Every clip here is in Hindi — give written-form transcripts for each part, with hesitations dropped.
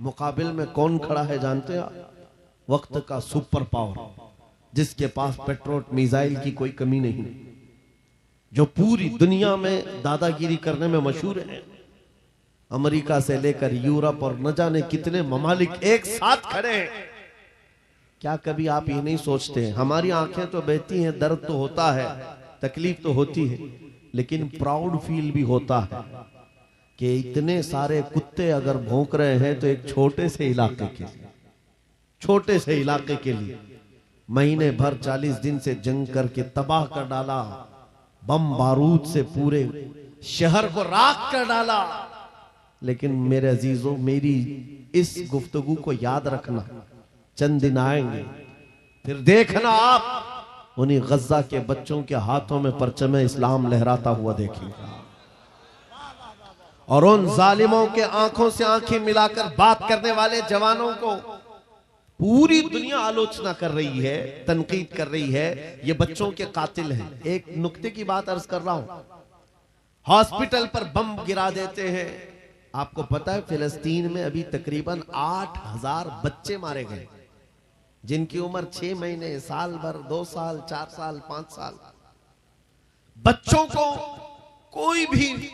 मुकाबिल में कौन खड़ा है जानते हैं आप? वक्त का सुपर पावर, जिसके पास पेट्रोल मिसाइल की कोई कमी नहीं, जो पूरी दुनिया में दादागिरी करने में मशहूर है। अमेरिका से लेकर यूरोप और न जाने कितने ममालिक एक साथ खड़े हैं। क्या कभी आप ये नहीं सोचते, हमारी आंखें तो बहती हैं, दर्द तो होता है, तकलीफ तो होती है, लेकिन प्राउड फील भी होता है कि इतने सारे कुत्ते अगर भौंक रहे हैं तो एक छोटे से इलाके के लिए, छोटे से इलाके के लिए महीने भर 40 दिन से जंग करके तबाह कर डाला, बम बारूद से पूरे शहर को राख कर डाला। लेकिन मेरे अजीजों, मेरी इस गुफ्तगू को याद रखना, चंद दिन आएंगे फिर देखना आप उन्हीं गज्जा के बच्चों के हाथों में परचम इस्लाम लहराता हुआ देखेंगे, और उन जालिमों के आंखों से आंखें मिलाकर बात करने वाले जवानों को पूरी दुनिया आलोचना कर रही है, तनकीद कर रही है, ये बच्चों के कातिल हैं। एक नुक्ते की बात अर्ज कर रहा हूं, हॉस्पिटल पर बम गिरा देते हैं। आपको पता है फिलिस्तीन में अभी तकरीबन 8000 बच्चे मारे गए, जिनकी उम्र 6 महीने, साल भर, 2 साल, 4 साल, 5 साल। बच्चों को कोई भी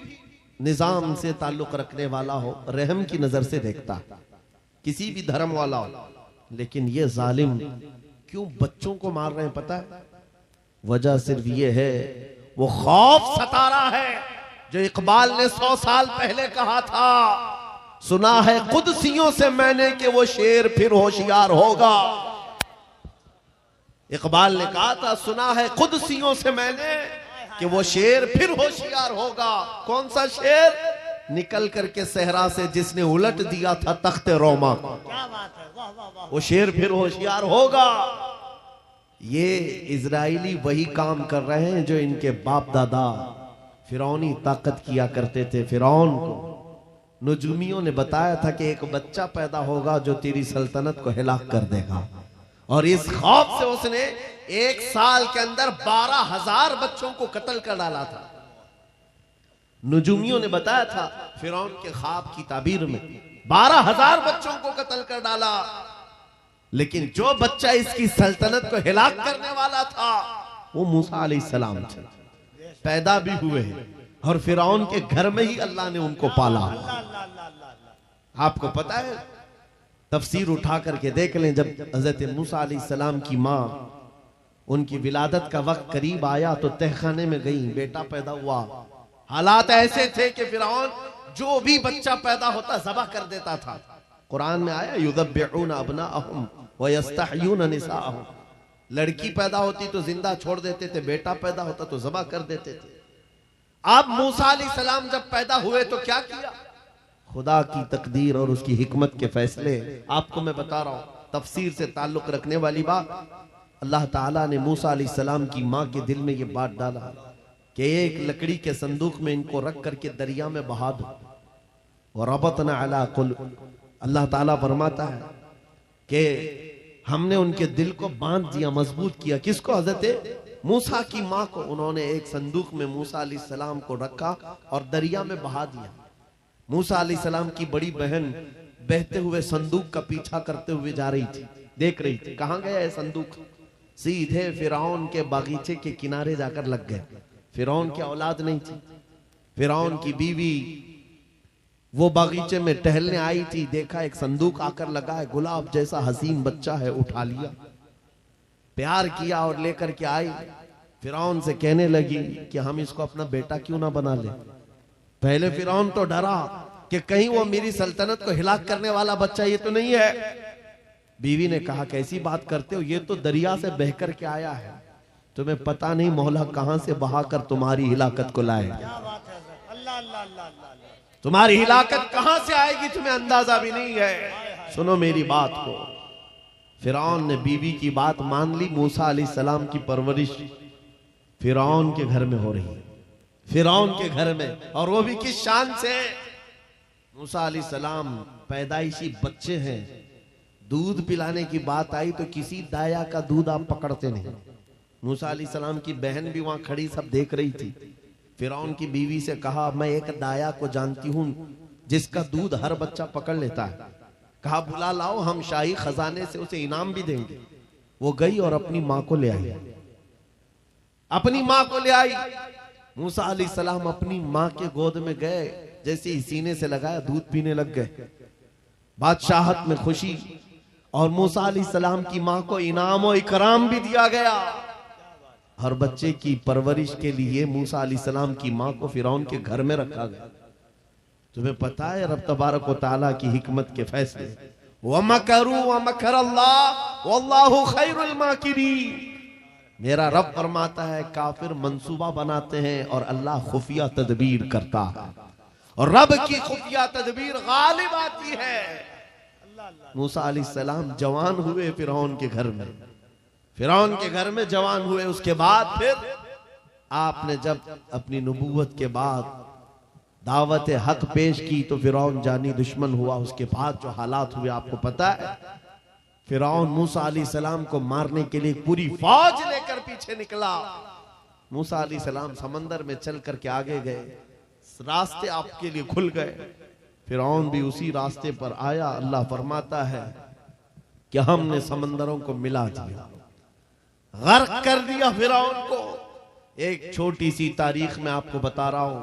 निजाम से ताल्लुक रखने वाला हो, रहम की नजर से देखता है, किसी भी धर्म वाला हो। लेकिन ये जालिम क्यों बच्चों को मार रहे हैं पता है? वजह सिर्फ ये है, वो खौफ सता रहा है जो इकबाल ने 100 साल पहले कहा था, सुना है कुदसियों से मैंने कि वो शेर फिर होशियार होगा। इकबाल ने कहा था, सुना है कुदसियों से मैंने कि वो शेर फिर होशियार होगा। कौन सा शेर? निकल करके सहरा से जिसने उलट दिया था तख्ते रोमा को, वो शेर फिर होशियार होगा। ये इजराइली वही काम कर रहे हैं जो इनके बाप दादा फिरौनी ताकत किया करते थे। फिरौन को नुजूमियों ने बताया था कि एक बच्चा पैदा होगा जो तेरी सल्तनत को हिलाक कर देगा, और इस खौफ से उसने 1 साल के अंदर 12,000 बच्चों को कत्ल कर डाला था। नुजूमियों ने बताया था फिरौन के ख्वाब की ताबीर में 12,000 बच्चों को कत्ल कर डाला। लेकिन जो बच्चा इसकी सल्तनत को हिलाक करने वाला था वो मूसा अलैहिस्सलाम थे, पैदा भी हुए हैं, और फिरौन के घर में ही अल्लाह ने उनको पाला। आपको पता है, तफसीर उठा करके देख लें, जब हजरत मूसा अलैहिस्सलाम की माँ, उनकी विलादत का वक्त करीब आया तो तहखाने में गई, बेटा पैदा हुआ। हालात ऐसे थे कि फिरौन जो भी बच्चा पैदा होता ज़बह कर देता था। कुरान में आया, युज़ब्बिऊना अब्नाअहुम व यस्तहयूना निसाअहुम, लड़की पैदा होती तो जिंदा छोड़ देते थे, बेटा पैदा होता तो ज़बह कर देते थे। अब मूसा अलैहिस्सलाम जब पैदा हुए तो क्या किया? खुदा की तकदीर और उसकी हिकमत के फैसले आपको मैं बता रहा हूं, तफसीर से ताल्लुक रखने वाली बात। अल्लाह ताला ने मूसा अलैहिस्सलाम की माँ के दिल में ये बात डाला कि एक लकड़ी के संदूक में इनको रख करके दरिया में बहा दो, और रबतना अला कुल्ब, अल्लाह ताला फरमाता है कि हमने उनके दिल को बांध दिया, मजबूत किया। किसको? हजरत मूसा की माँ को। उन्होंने एक संदूक में मूसा अलैहिस्सलाम को रखा और दरिया में बहा दिया। मूसा अलैहिस्सलाम की बड़ी बहन बहते हुए संदूक का पीछा करते हुए जा रही थी, देख रही थी कहां गया है संदूक। सीधे फिरौन के बागीचे के किनारे जाकर लग गए। फिरौन की औलाद नहीं थी, फिरौन की बीवी वो बागीचे में टहलने आई थी, देखा एक संदूक आकर लगा है, गुलाब जैसा हसीन बच्चा है, उठा लिया, प्यार किया और लेकर के आई। फिरौन से कहने लगी कि हम इसको अपना बेटा क्यों ना बना ले। पहले फिरौन तो डरा कि कहीं वो मेरी सल्तनत को हिलाक करने वाला बच्चा ये तो नहीं है। बीवी ने कहा, कैसी बात करते हो, ये तो दरिया से बह कर के आया है, तुम्हें पता नहीं मौला कहां से बहाकर तुम्हारी हिलाकत को लाए। तुम्हारी हिलाकत कहां से आएगी तुम्हें अंदाजा भी नहीं है। सुनो मेरी बात को। फिरौन ने बीवी की बात मान ली। मूसा अलैहिस्सलाम की परवरिश फिरौन के घर में हो रही है, फिरौन के घर में, और वो भी किस शान से। मूसा अलैहिस्सलाम पैदाइशी बच्चे हैं, दूध पिलाने की बात आई तो किसी दाया का दूध आप पकड़ते नहीं। मूसा अलैहिस्सलाम की बहन भी वहां खड़ी सब देख रही थी। फिरौन की बीवी से कहा, मैं एक दाया को जानती हूं जिसका दूध हर बच्चा पकड़ लेता है, कहा बुला लाओ, हम शाही खजाने से उसे इनाम भी देंगे। वो गई और अपनी मां को ले आई, अपनी मां को ले आई। मूसा अलैहिस्सलाम अपनी मां के गोद में गए, जैसे ही सीने से लगाया दूध पीने लग गए। बादशाहत में खुशी, और मूसा अलैहिस्सलाम की मां को इनाम और इकराम भी दिया गया। हर बच्चे की परवरिश के लिए मूसा अलैहिस्सलाम की मां को फिरौन के घर में रखा गया। तुम्हें पता है रब तबारक व तआला की हिकमत के फैसले, वमकरू वमकरल्लाह वल्लाहु खैरुल माकिरीन। मेरा रब फरमाता है काफिर मंसूबा बनाते हैं और अल्लाह खुफिया तदबीर करता है, और रब की खुफिया तदबीर गालिब आती है। मूसा अलैहिस्सलाम जवान हुए फिरौन के घर में, फिरौन के घर में जवान हुए। उसके बाद फिर आपने जब अपनी नबूवत के बाद दावत हक पेश की तो फिरौन जानी दुश्मन हुआ। उसके बाद जो हालात हुए आपको पता है। फिरौन मूसा अलैहिस्सलाम को मारने के लिए पूरी फौज लेकर पीछे निकला। मूसा अलैहिस्सलाम समंदर में चल करके आगे गए, रास्ते आपके लिए खुल गए। फिरौन भी उसी रास्ते पर आया। अल्लाह फरमाता है कि हमने समंदरों को मिला दिया, गर्क कर दिया फिरौन को। एक छोटी सी तारीख में आपको बता रहा हूं,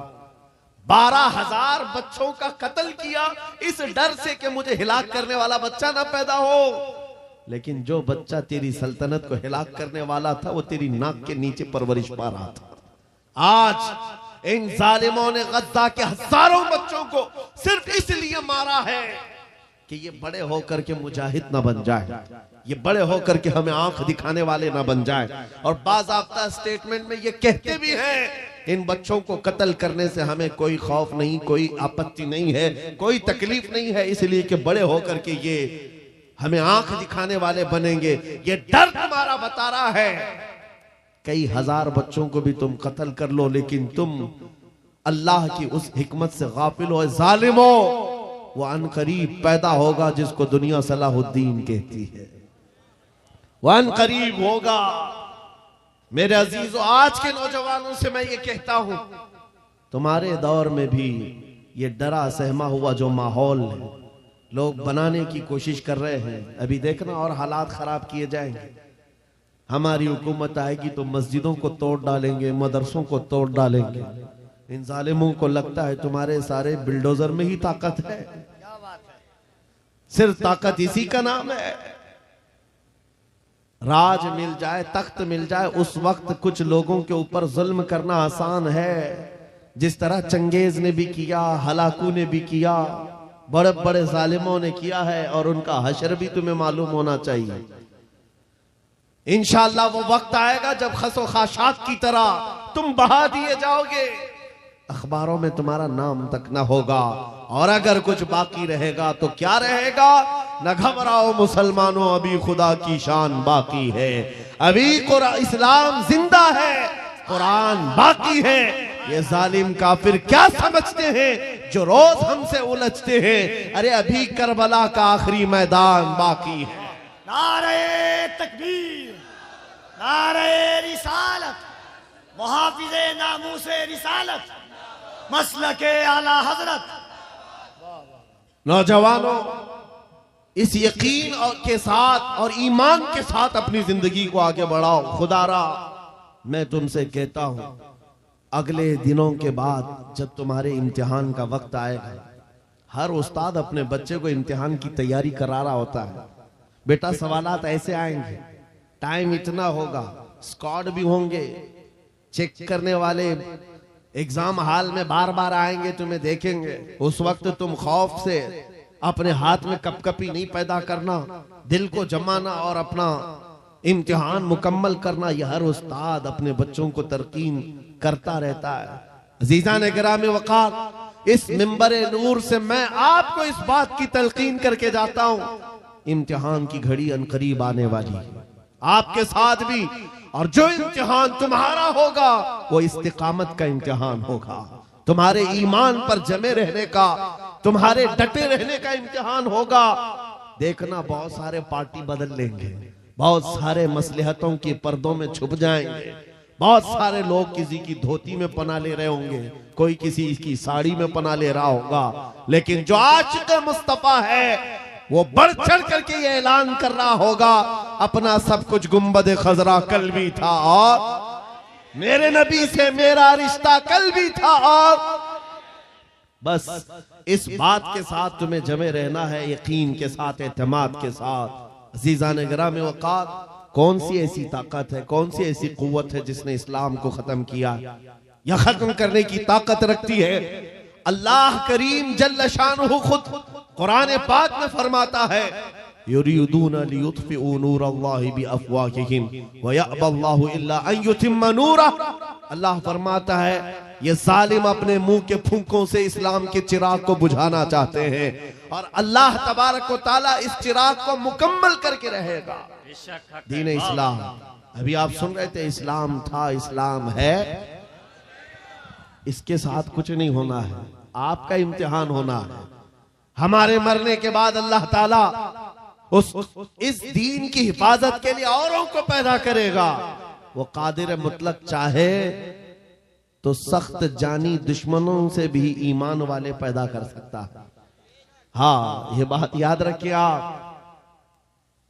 12,000 बच्चों का कत्ल किया इस डर से कि मुझे हिलाक करने वाला बच्चा ना पैदा हो। लेकिन जो बच्चा तेरी सल्तनत को हिलाक करने वाला था वो तेरी नाक के नीचे परवरिश पा रहा था। आज इन जालिमों ने गद्दा के हजारों बच्चों को सिर्फ इसलिए मारा है कि ये बड़े होकर के मुजाहिद ना बन जाए, ये बड़े होकर के हमें आंख दिखाने वाले ना बन जाए। और बाज़ाब्ता स्टेटमेंट में ये कहते भी हैं इन बच्चों को कत्ल करने से हमें कोई खौफ नहीं, कोई आपत्ति नहीं है, कोई तकलीफ नहीं है, इसलिए कि बड़े होकर के ये हमें आंख दिखाने वाले बनेंगे। ये डर तुम्हारा बता रहा है। कई हजार बच्चों को भी तुम कत्ल कर लो, लेकिन तुम अल्लाह की उस हिकमत से गाफिल हो। जालिमो, वो अनकरीब पैदा होगा जिसको दुनिया सलाहुद्दीन कहती है, वो अनकरीब होगा। मेरे अजीजों, आज के नौजवानों से मैं ये कहता हूं, तुम्हारे दौर में भी ये डरा सहमा हुआ जो माहौल है लोग बनाने की कोशिश कर रहे हैं, अभी देखना और हालात खराब किए जाएंगे। हमारी हुकूमत आएगी तो मस्जिदों को तोड़ डालेंगे, मदरसों को तोड़ डालेंगे। इन जालिमों को लगता है तुम्हारे सारे बिल्डोजर में ही ताकत है, सिर्फ ताकत इसी का नाम है। राज मिल जाए, तख्त मिल जाए, उस वक्त कुछ लोगों के ऊपर जुल्म करना आसान है, जिस तरह चंगेज ने भी किया, हलाकू ने भी किया, बड़े बड़े जालिमों ने किया है, और उनका हशर भी तुम्हें मालूम होना चाहिए। इंशाअल्लाह वो वक्त आएगा जब खसो खाशात की तरह तुम बहा दिए जाओगे, अखबारों में तुम्हारा नाम तक ना होगा। और अगर कुछ बाकी रहेगा तो क्या रहेगा? न घबराओ मुसलमानों, अभी खुदा की शान बाकी है, अभी इस्लाम जिंदा है, कुरान बाकी है। ये जालिम काफिर क्या समझते हैं जो रोज हमसे उलझते हैं? अरे अभी करबला का आखिरी मैदान बाकी है। नारे तकबीर, नारे रिसालत, मुहाफिज़े नामूसे रिसालत, मसलके आला हजरत। नौजवानों, इस यकीन और के साथ और ईमान के साथ अपनी जिंदगी को आगे बढ़ाओ। खुदारा मैं तुमसे कहता हूं, अगले दिनों के बाद जब तुम्हारे इम्तिहान का वक्त आएगा, हर उस्ताद अपने बच्चे को इम्तिहान की तैयारी करा रहा होता है। बेटा सवालात ऐसे आएंगे, टाइम इतना होगा, स्क्वाड भी होंगे, चेक करने वाले एग्जाम हॉल में बार बार आएंगे, तुम्हें देखेंगे। उस वक्त तुम खौफ से अपने हाथ में कपकपी नहीं पैदा करना, दिल को जमाना और अपना इम्तिहान मुकम्मल करना। यह हर उस्ताद अपने बच्चों को तरकीन करता रहता है। अजीज़ान गिरामी वक़ार, इस मिंबरे नूर से मैं आपको इस बात की तलकीन करके जाता हूं, इम्तिहान की घड़ी अनकरीब आने वाली है, आपके साथ भी। और जो इम्तिहान तुम्हारा होगा वो इस्तिकामत का इम्तिहान होगा, तुम्हारे ईमान पर जमे रहने का, तुम्हारे डटे रहने का इम्तिहान होगा। देखना बहुत सारे पार्टी बदल लेंगे, बहुत सारे मसलहतों के पर्दों में छुप जाएंगे, बहुत सारे लोग किसी की धोती में पना ले रहे होंगे, कोई किसी की साड़ी में पना ले रहा होगा, लेकिन जो आशिक़ मुस्तफा है वो बढ़ चढ़ करके ये ऐलान कर रहा होगा अपना सब कुछ गुंबद खजरा कल भी था और मेरे नबी से मेरा रिश्ता कल भी था और बस इस बात के साथ तुम्हें जमे रहना है, यकीन के साथ, एतमाद के साथ। अजीज़ान गिराम वक़ार, कौन सी ऐसी ताकत है, कौन सी ऐसी कुव्वत है जिसने इस्लाम को खत्म किया या खत्म करने की ताकत रखती है? अल्लाह करीम जल्ल शानुहु खुद कुरान पाक में फरमाता है, युरीदूना लियुत्फिउ नूरल्लाहि बिअफ़वाहिहिम व यअबल्लाहु इल्ला अन युतिम्मा नूरह। अल्लाह फरमाता है ये जालिम अपने मुंह के फूंकों से इस्लाम के चिराग को बुझाना चाहते हैं और अल्लाह तबारक व तआला इस चिराग को मुकम्मल करके रहेगा। दीन इस्लाम, अभी आप सुन रहे थे, इस्लाम था, इस्लाम है, इसके साथ कुछ नहीं होना है, आपका इम्तिहान होना है। हमारे मरने के बाद अल्लाह ताला इस दीन की हिफाजत के लिए औरों को पैदा करेगा। वो कादिर मुतलक चाहे तो सख्त जानी दुश्मनों से भी ईमान वाले पैदा कर सकता है। हाँ, ये बात याद रखिए आप।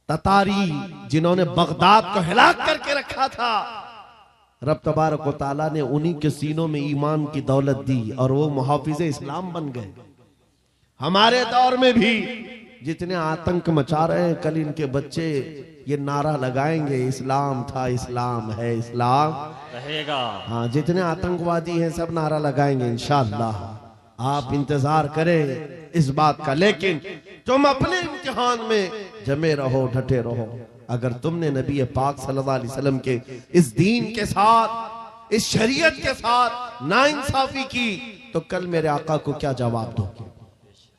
ततारी जिन्होंने बगदाद को हिलाक करके रखा था, रब तबारक व तआला ने उन्हीं के सीनों में ईमान की दौलत दी और वो मुहाफिज इस्लाम बन गए। हमारे दौर में भी जितने आतंक मचा रहे हैं, कल इनके बच्चे ये नारा लगाएंगे, इस्लाम था, इस्लाम है, इस्लाम रहेगा। हाँ, जितने आतंकवादी हैं सब नारा लगाएंगे इंशाअल्लाह। आप इंतजार करें इस बात का, लेकिन तुम अपने इम्तिहान में जमे रहो, डटे रहो। अगर तुमने नबी पाक सल्लल्लाहु अलैहि वसल्लम के इस दीन के साथ, इस शरीयत के साथ नाइंसाफी की, तो कल मेरे आका को क्या जवाब दोगे?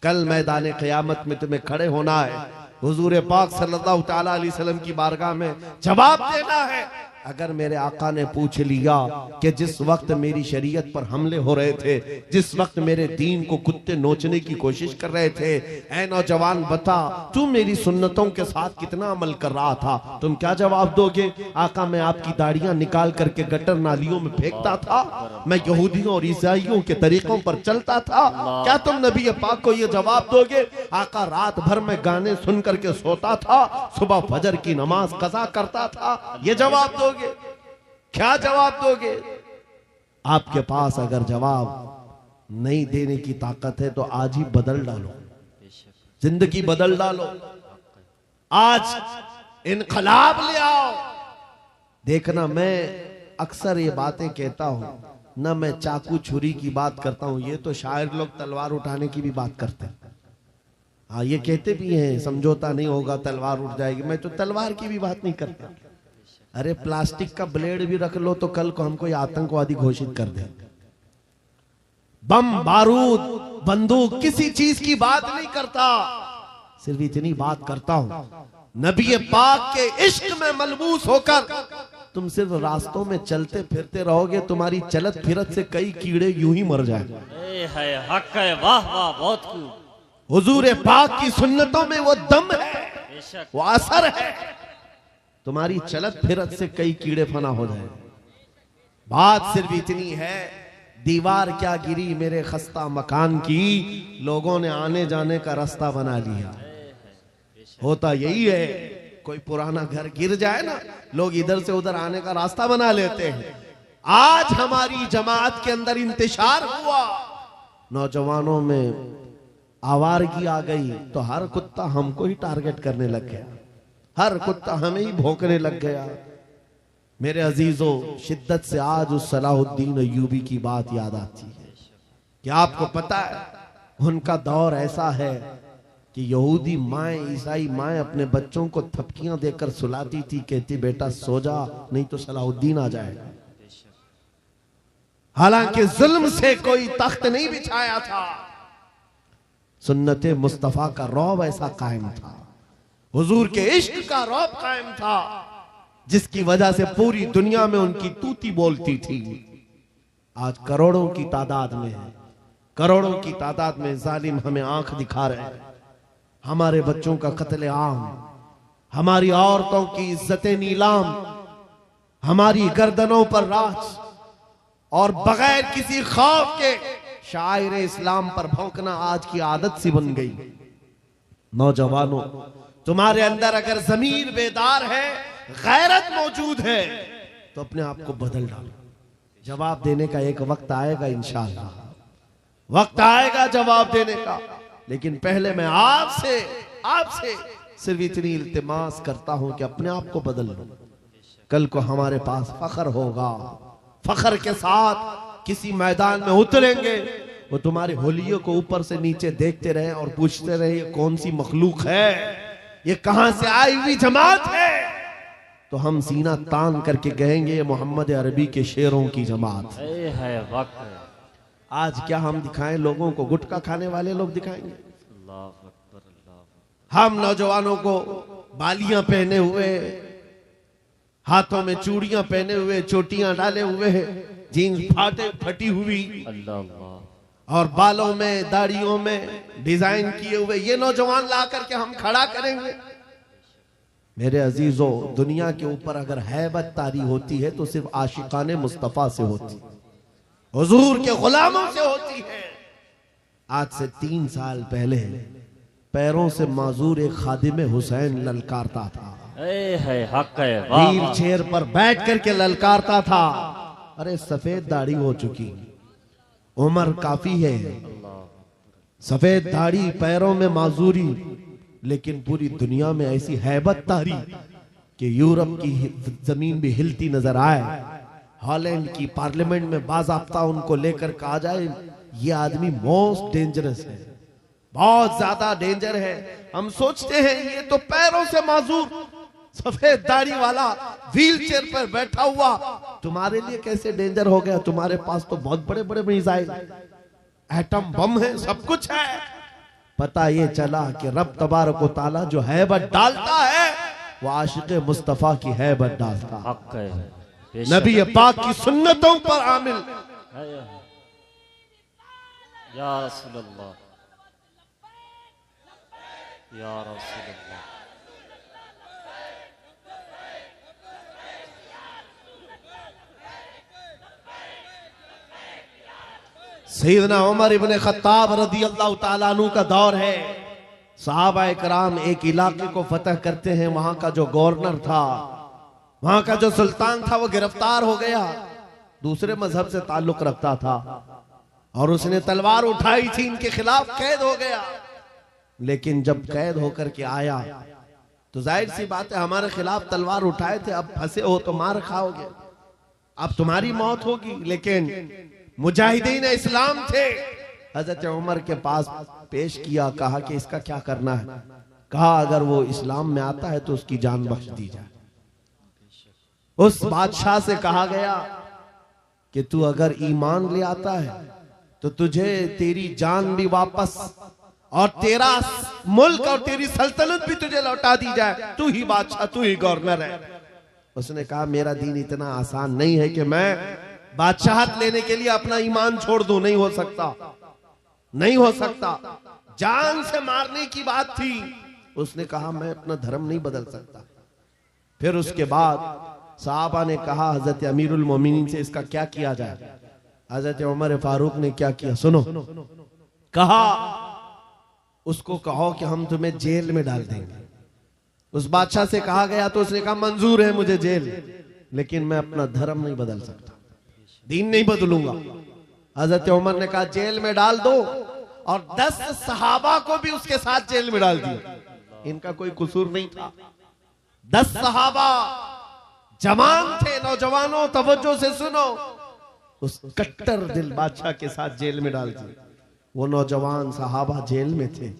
कल मैदान क़यामत में तुम्हें खड़े होना है, हुजूर पाक सल्लल्लाहु तआला अलैहि वसल्लम की बारगाह में जवाब देना है। अगर मेरे आका ने पूछ लिया कि जिस वक्त मेरी शरीयत पर हमले हो रहे थे, जिस वक्त मेरे दीन को कुत्ते नोचने की कोशिश कर रहे थे, ऐ नौजवान बता तू मेरी सुन्नतों के साथ कितना अमल कर रहा था, तुम क्या जवाब दोगे? आका, मैं आपकी दाढ़ियां निकाल करके गटर नालियों में फेंकता था, मैं यहूदियों और ईसाइयों के तरीकों पर चलता था, क्या तुम नबी पाक को यह जवाब दोगे? आका, रात भर में गाने सुन करके सोता था, सुबह फजर की नमाज कज़ा करता था, ये जवाब दोगे? क्या जवाब दोगे? आपके पास अगर जवाब नहीं देने की ताकत है तो आज ही बदल डालो, जिंदगी बदल डालो, आज इनकलाब ले आओ। देखना, मैं अक्सर ये बातें कहता हूं ना, मैं चाकू छुरी की बात करता हूं, ये तो शायर लोग तलवार उठाने की भी बात करते हैं। हाँ, ये कहते भी हैं समझौता नहीं होगा, तलवार उठ जाएगी। मैं तो तलवार की भी बात नहीं करता। अरे प्लास्टिक का ब्लेड भी रख लो तो कल को हमको आतंकवादी घोषित कर दे। बम, बारूद, बंदूक, किसी चीज की बात नहीं करता, सिर्फ इतनी बात करता हूं, नबी पाक के इश्क में मलबूस होकर तुम सिर्फ रास्तों में चलते फिरते रहोगे, तुम्हारी चलत फिरत से कई कीड़े यूं ही मर जाएंगे। हक है, वाह वाह, बहुत खूब। हुजूर पाक की सुन्नतों में वो दम है, वो असर है, तुम्हारी चलत फिरत से कई कीड़े फना हो जाए। बात सिर्फ इतनी है, दीवार क्या गिरी मेरे खस्ता मकान की, लोगों ने आने जाने का रास्ता बना लिया। होता यही है, कोई पुराना घर गिर जाए ना, लोग इधर से उधर आने का रास्ता बना लेते हैं। आज हमारी जमात के अंदर इंतशार हुआ, नौजवानों में आवारगी आ गई, तो हर कुत्ता हमको ही टारगेट करने लग गया, हर कुत्ता हमें ही भौंकने लग गया। मेरे अजीजों, शिद्दत से आज उस सलाहुद्दीन अय्यूबी की बात याद आती है कि आपको पता है उनका दौर ऐसा है कि यहूदी माएँ, ईसाई माएँ अपने बच्चों को थपकियां देकर सुलाती थी, कहती बेटा सो जा नहीं तो सलाहुद्दीन आ जाएगा। हालांकि जुल्म से कोई तख्त नहीं बिछाया था, सुन्नते मुस्तफा का रौब ऐसा कायम था, हुजूर के इश्क का रौब कायम था, जिसकी वजह से पूरी दुनिया में उनकी तूती बोलती थी। आज करोड़ों की तादाद में है, करोड़ों की तादाद में जालिम हमें आंख दिखा रहे हैं। हमारे बच्चों का कत्ले आम, हमारी औरतों की इज्जतें नीलाम, हमारी गर्दनों पर राज, और बगैर किसी खौफ के शायर इस्लाम पर भौंकना आज की आदत सी बन गई। नौजवानों, तुम्हारे अंदर अगर जमीर बेदार है, गैरत मौजूद है, तो अपने आप को बदल डालो। जवाब देने का एक वक्त आएगा, इंशाअल्लाह वक्त आएगा जवाब देने का। लेकिन पहले मैं आपसे सिर्फ इतनी इल्तिमास करता हूं कि अपने आप को बदल लो। कल को हमारे पास फख्र होगा, फख्र के साथ किसी मैदान में उतरेंगे, वो तुम्हारे होलियों को ऊपर से नीचे देखते रहे और पूछते रहे ये कौन सी मखलूक है, ये कहां से आई हुई जमात है, तो हम सीना तान करके कहेंगे ये मोहम्मद अरबी के शेरों की जमात है। वक्त है। आज क्या हम दिखाएं लोगों को? गुटखा खाने वाले लोग दिखाएंगे। अल्लाह अकबर, अल्लाह। हम नौजवानों को बालियां पहने हुए, हाथों में चूड़ियां पहने हुए, चोटियां डाले हुए, जीन्स फटी हुई, अल्लाह, और बालों में दाढ़ियों में डिजाइन किए हुए ये नौजवान ला करके हम खड़ा करेंगे। मेरे अजीजों, दुनिया के ऊपर अगर हैबत तारी होती है तो सिर्फ आशिकाने मुस्तफा से होती, हुजूर के गुलामों से होती है। आज से 3 साल पहले पैरों से माजूर एक खादिम हुसैन ललकारता था, है हक है। व्हील चेयर पर बैठ करके ललकारता था। अरे सफेद दाढ़ी हो चुकी, उम्र काफी है, सफेद दाढ़ी, पैरों में माजूरी, लेकिन पूरी दुनिया में ऐसी हैबत तारी कि यूरोप की जमीन भी हिलती नजर आए। हॉलैंड की पार्लियामेंट में बाज़ाब्ता उनको लेकर कहा जाए ये आदमी मोस्ट डेंजरस है, बहुत ज्यादा डेंजर है। हम सोचते हैं ये तो पैरों से माजूर सफेद दाढ़ी वाला व्हील चेयर पर बैठा हुआ तुम्हारे लिए कैसे डेंजर हो गया? तुम्हारे पास तो बहुत बड़े बड़े मिसाइल, एटम बम है, सब कुछ है। पता ये चला कि रब तबारक व तआला जो हैबत डालता है वो आशिक मुस्तफा की हैबत डालता है। हक है। नबी पाक की सुन्नतों पर आमिल। या रसूल अल्लाह, या रसूल अल्लाह। सैयदना उमर इब्ने खत्ताब रज़ियल्लाहु ताला अन्हु का दौर है। सहाबा कराम एक इलाके को फतह करते हैं, वहां का जो गवर्नर था, वहां का जो सुल्तान था, वो गिरफ्तार हो गया, दूसरे मजहब से ताल्लुक रखता था और उसने तलवार उठाई थी, इनके खिलाफ कैद हो गया। लेकिन जब कैद होकर के आया तो जाहिर सी बात है हमारे खिलाफ तलवार उठाए थे, अब फंसे हो तो मार खाओगे, अब तुम्हारी मौत होगी। लेकिन मुजाहिदीन इस्लाम थे, हजरत उमर के पास पेश किया, कहा कि इसका क्या करना है? कहा अगर वो इस्लाम में आता है तो उसकी जान बख्श दी जाए। उस बादशाह से कहा गया कि तू अगर ईमान ले आता है तो तुझे तेरी जान भी वापस और तेरा मुल्क और तेरी सल्तनत भी तुझे लौटा दी जाए, तू ही बादशाह, तू ही गवर्नर है। उसने कहा मेरा दीन इतना आसान नहीं है कि मैं बादशाहत लेने के लिए अपना ईमान छोड़ दूं, नहीं हो सकता, नहीं हो सकता। जान से मारने की बात थी। उसने कहा मैं अपना धर्म नहीं बदल सकता। फिर उसके बाद साहबा ने कहा हजरत अमीरुल मोमिनीन से इसका क्या किया जाए? हजरत उमर फारूक ने क्या किया सुनो, कहा उसको कहो कि हम तुम्हें जेल में डाल देंगे। उस बादशाह से कहा गया तो उसने कहा मंजूर है मुझे जेल, लेकिन मैं अपना धर्म नहीं बदल सकता, दीन नहीं बदलूंगा। हजरत उमर ने कहा जेल में डाल दो, और 10 सहाबा को भी उसके साथ जेल में डाल दिया। इनका कोई कसूर नहीं था। 10 सहाबा जवान थे। नौजवानों तवज्जो से सुनो, उस कट्टर दिल बादशाह के साथ जेल में डाल दिया। वो नौजवान सहाबा जेल में थे,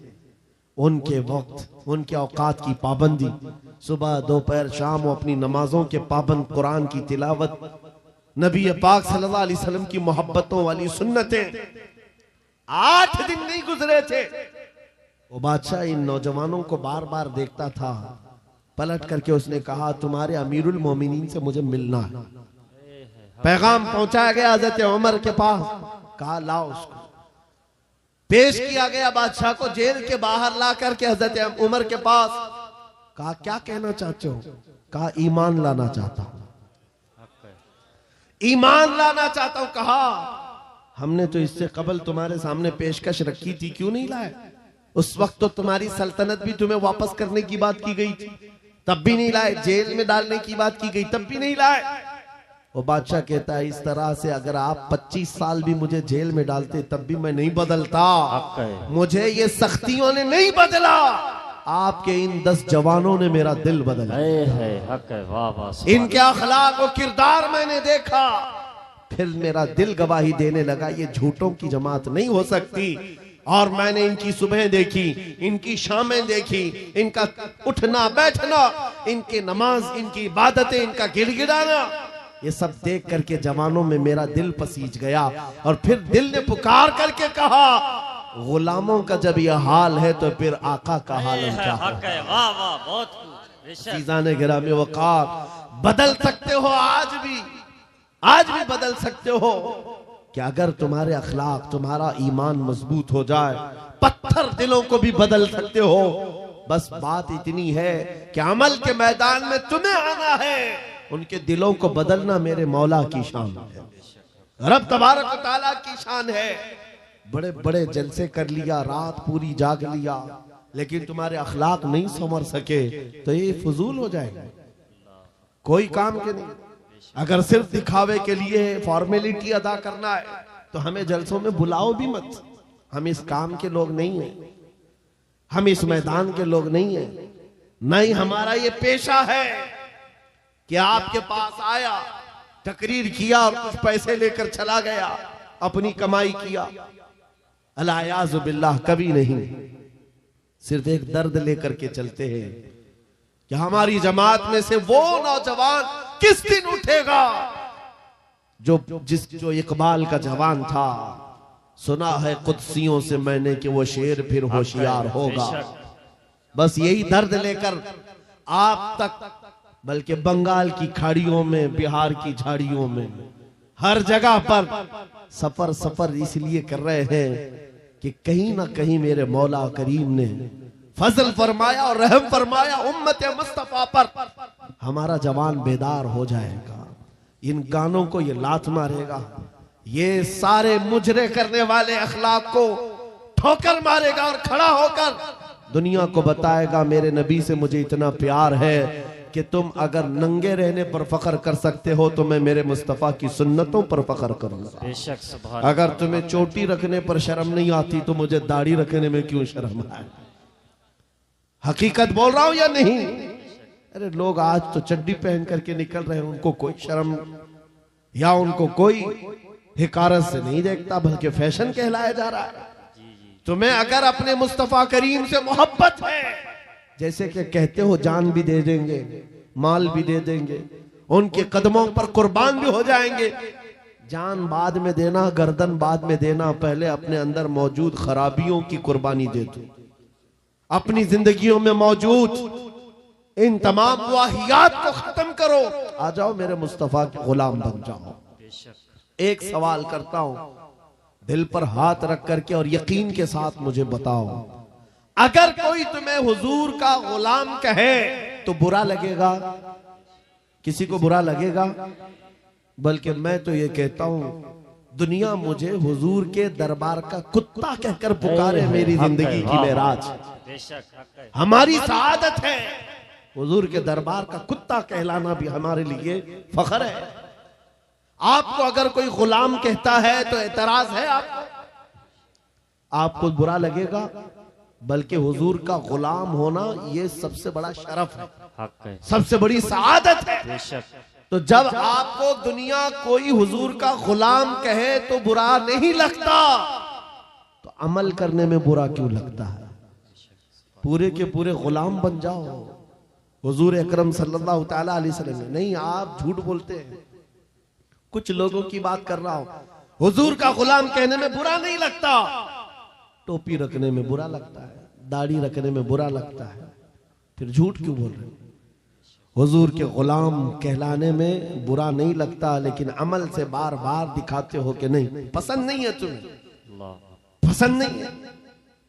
उनके वक्त, उनके औकात की पाबंदी, सुबह दोपहर शाम वो अपनी नमाजों के पाबंद, कुरान की तिलावत, नबी पाक सल्लल्लाहु अलैहि वसल्लम की मोहब्बतों वाली सुन्नतें। 8 दिन नहीं गुजरे थे, वो बादशाह इन नौजवानों को बार बार देखता था। पलट करके उसने कहा तुम्हारे अमीरुल मोमिनीन से मुझे मिलना है। पैगाम पहुंचाया गया हजरत उमर के पास, कहा लाओ उसको। पेश किया गया बादशाह को, जेल के बाहर ला करके हजरत उमर के पास। कहा क्या कहना चाहते हो? कहा ईमान लाना चाहता हूं, ईमान लाना चाहता हूं। कहा हमने तो इससे कबल तुम्हारे सामने पेशकश रखी थी, क्यों नहीं लाए? उस वक्त तो तुम्हारी सल्तनत भी तुम्हें वापस करने की बात की गई थी, तब भी नहीं लाए। जेल में डालने की बात की गई, तब भी नहीं लाए। वो बादशाह कहता है, इस तरह से अगर आप 25 साल भी मुझे जेल में डालते तब भी मैं नहीं बदलता। हक है। मुझे ये सख्तियों ने नहीं बदला, आपके इन 10 जवानों ने मेरा दिल बदला है। हक है। वाह वाह। इनके अखलाक और किरदार मैंने देखा, फिर मेरा दिल गवाही देने लगा ये झूठों की जमात नहीं हो सकती। और मैंने इनकी सुबह देखी, इनकी शामें देखी, इनका उठना बैठना, इनकी नमाज, इनकी इबादतें, इनका गिड़गिड़ाना, ये सब देख करके जवानों में मेरा दिल पसीज गया। और फिर दिल ने पुकार करके कहा, गुलामों का जब यह हाल है तो फिर आका का हाल क्या है। वाह वाह, बहुत खूब। चीज़ाने गिरामी वक़ार, बदल सकते हो आज भी बदल सकते हो कि अगर तुम्हारे अखलाक, तुम्हारा ईमान मजबूत हो जाए, पत्थर दिलों को भी बदल सकते हो। बस बात इतनी है कि अमल के मैदान में तुम्हें आना है, उनके दिलों को बदलना मेरे मौला की शान है, रब तबारक व तआला की शान है। बड़े बड़े जलसे कर लिया, रात पूरी जाग लिया, लेकिन तुम्हारे अखलाक नहीं संवर सके तो ये फजूल हो जाएगा, कोई काम के नहीं। अगर सिर्फ दिखावे के लिए फॉर्मेलिटी अदा करना है तो हमें जलसों में बुलाओ भी मत। हम इस काम के लोग नहीं हैं, हम इस मैदान के लोग नहीं हैं। नहीं, हमारा ये पेशा है कि आपके पास आया, तकरीर किया और कुछ पैसे लेकर चला गया, अपनी कमाई किया। अलायाज़ु बिल्लाह, कभी नहीं। सिर्फ एक दर्द लेकर के चलते हैं कि हमारी जमात में से वो नौजवान किस दिन उठेगा जो इकबाल का जवान था। सुना है कुदसियों से मैंने कि वो शेर फिर होशियार होगा। बस यही दर्द लेकर आप तक, बल्कि बंगाल की खाड़ियों में, बिहार की झाड़ियों में, हर जगह पर सफर इसलिए कर रहे हैं कि कहीं ना कहीं मेरे मौला करीम ने फजल फरमाया और रहम फरमाया उम्मत मुस्तफा पर। हमारा जवान बेदार हो जाएगा, इन गानों को ये लात मारेगा, ये सारे मुजरे करने वाले अखलाक को ठोकर मारेगा और खड़ा होकर दुनिया को बताएगा मेरे नबी से मुझे इतना प्यार है कि तुम अगर नंगे रहने पर फख्र कर सकते हो तो मैं मेरे मुस्तफा की सुन्नतों पर फख्र करूंगा। बेशक सुभान। अगर तुम्हें चोटी रखने पर शर्म नहीं आती तो मुझे दाढ़ी रखने में क्यों शर्म आए। हकीकत बोल रहा हूं या नहीं? अरे लोग आज तो चड्डी पहन करके निकल रहे हैं, उनको कोई शर्म या उनको कोई हिकारत से नहीं देखता, बल्कि फैशन कहलाया जा रहा है। तुम्हें अगर अपने मुस्तफा करीम से मोहब्बत है, जैसे कि कहते हो जान भी दे देंगे, माल भी दे देंगे, उनके कदमों पर कुर्बान भी हो जाएंगे। जान बाद में देना, गर्दन बाद में देना, पहले अपने अंदर मौजूद खराबियों की कुर्बानी दे दो। अपनी जिंदगियों में मौजूद इन तमाम वाहियात को खत्म करो, आ जाओ मेरे मुस्तफा के गुलाम बन जाओ। एक सवाल करता हूं, दिल पर हाथ रख करके और यकीन के साथ मुझे बताओ, अगर कोई तुम्हें हुजूर का गुलाम कहे तो बुरा लगेगा? किसी को बुरा लगेगा? बल्कि मैं तो ये कहता हूं, दुनिया मुझे हुजूर के दरबार का कुत्ता कहकर पुकारे, मेरी जिंदगी की मेराज। हमारी सआदत है, हुजूर के दरबार का कुत्ता कहलाना भी हमारे लिए फख्र है। आपको अगर कोई गुलाम कहता है तो एतराज है आपको बुरा लगेगा? बल्कि हुजूर का गुलाम होना ये सबसे बड़ा शरफ है, सबसे बड़ी सआदत है। तो जब आपको दुनिया कोई हुजूर का गुलाम कहे तो बुरा नहीं लगता, तो अमल करने में बुरा क्यों लगता है? पूरे के पूरे गुलाम बन जाओ हुजूर अकरम सल्लल्लाहु तआला अलैहि वसल्लम। नहीं, आप झूठ बोलते हैं। कुछ लोगों की बात कर रहा हूं, हुजूर का गुलाम कहने में बुरा नहीं लगता, टोपी रखने में बुरा लगता है, दाढ़ी रखने में बुरा लगता है, फिर झूठ क्यों बोल रहे हो? हुजूर के गुलाम कहलाने में बुरा नहीं लगता, लेकिन अमल से बार बार दिखाते हो कि नहीं, पसंद नहीं है तुम्हें, पसंद नहीं है।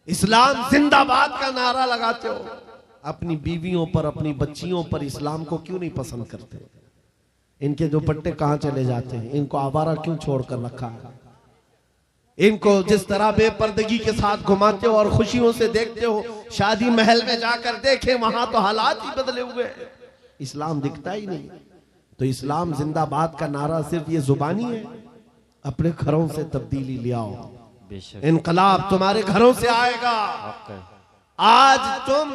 इस्लाम जिंदाबाद का नारा लगाते हो, अपनी बीवियों पर, अपनी बच्चियों पर इस्लाम को क्यों नहीं पसंद करते? इनके दुपट्टे कहां चले जाते हैं? इनको आवारा क्यों छोड़कर रखा है? इनको जिस तरह बेपर्दगी के साथ घुमाते हो और खुशियों से देखते हो, शादी महल में जाकर देखे वहां तो हालात ही बदले हुए हैं, इस्लाम दिखता ही नहीं। तो इस्लाम जिंदाबाद का नारा सिर्फ ये जुबानी है? अपने घरों से तब्दीली ले आओ, बेशक इनकलाब तुम्हारे घरों से आएगा। हक है। आज तुम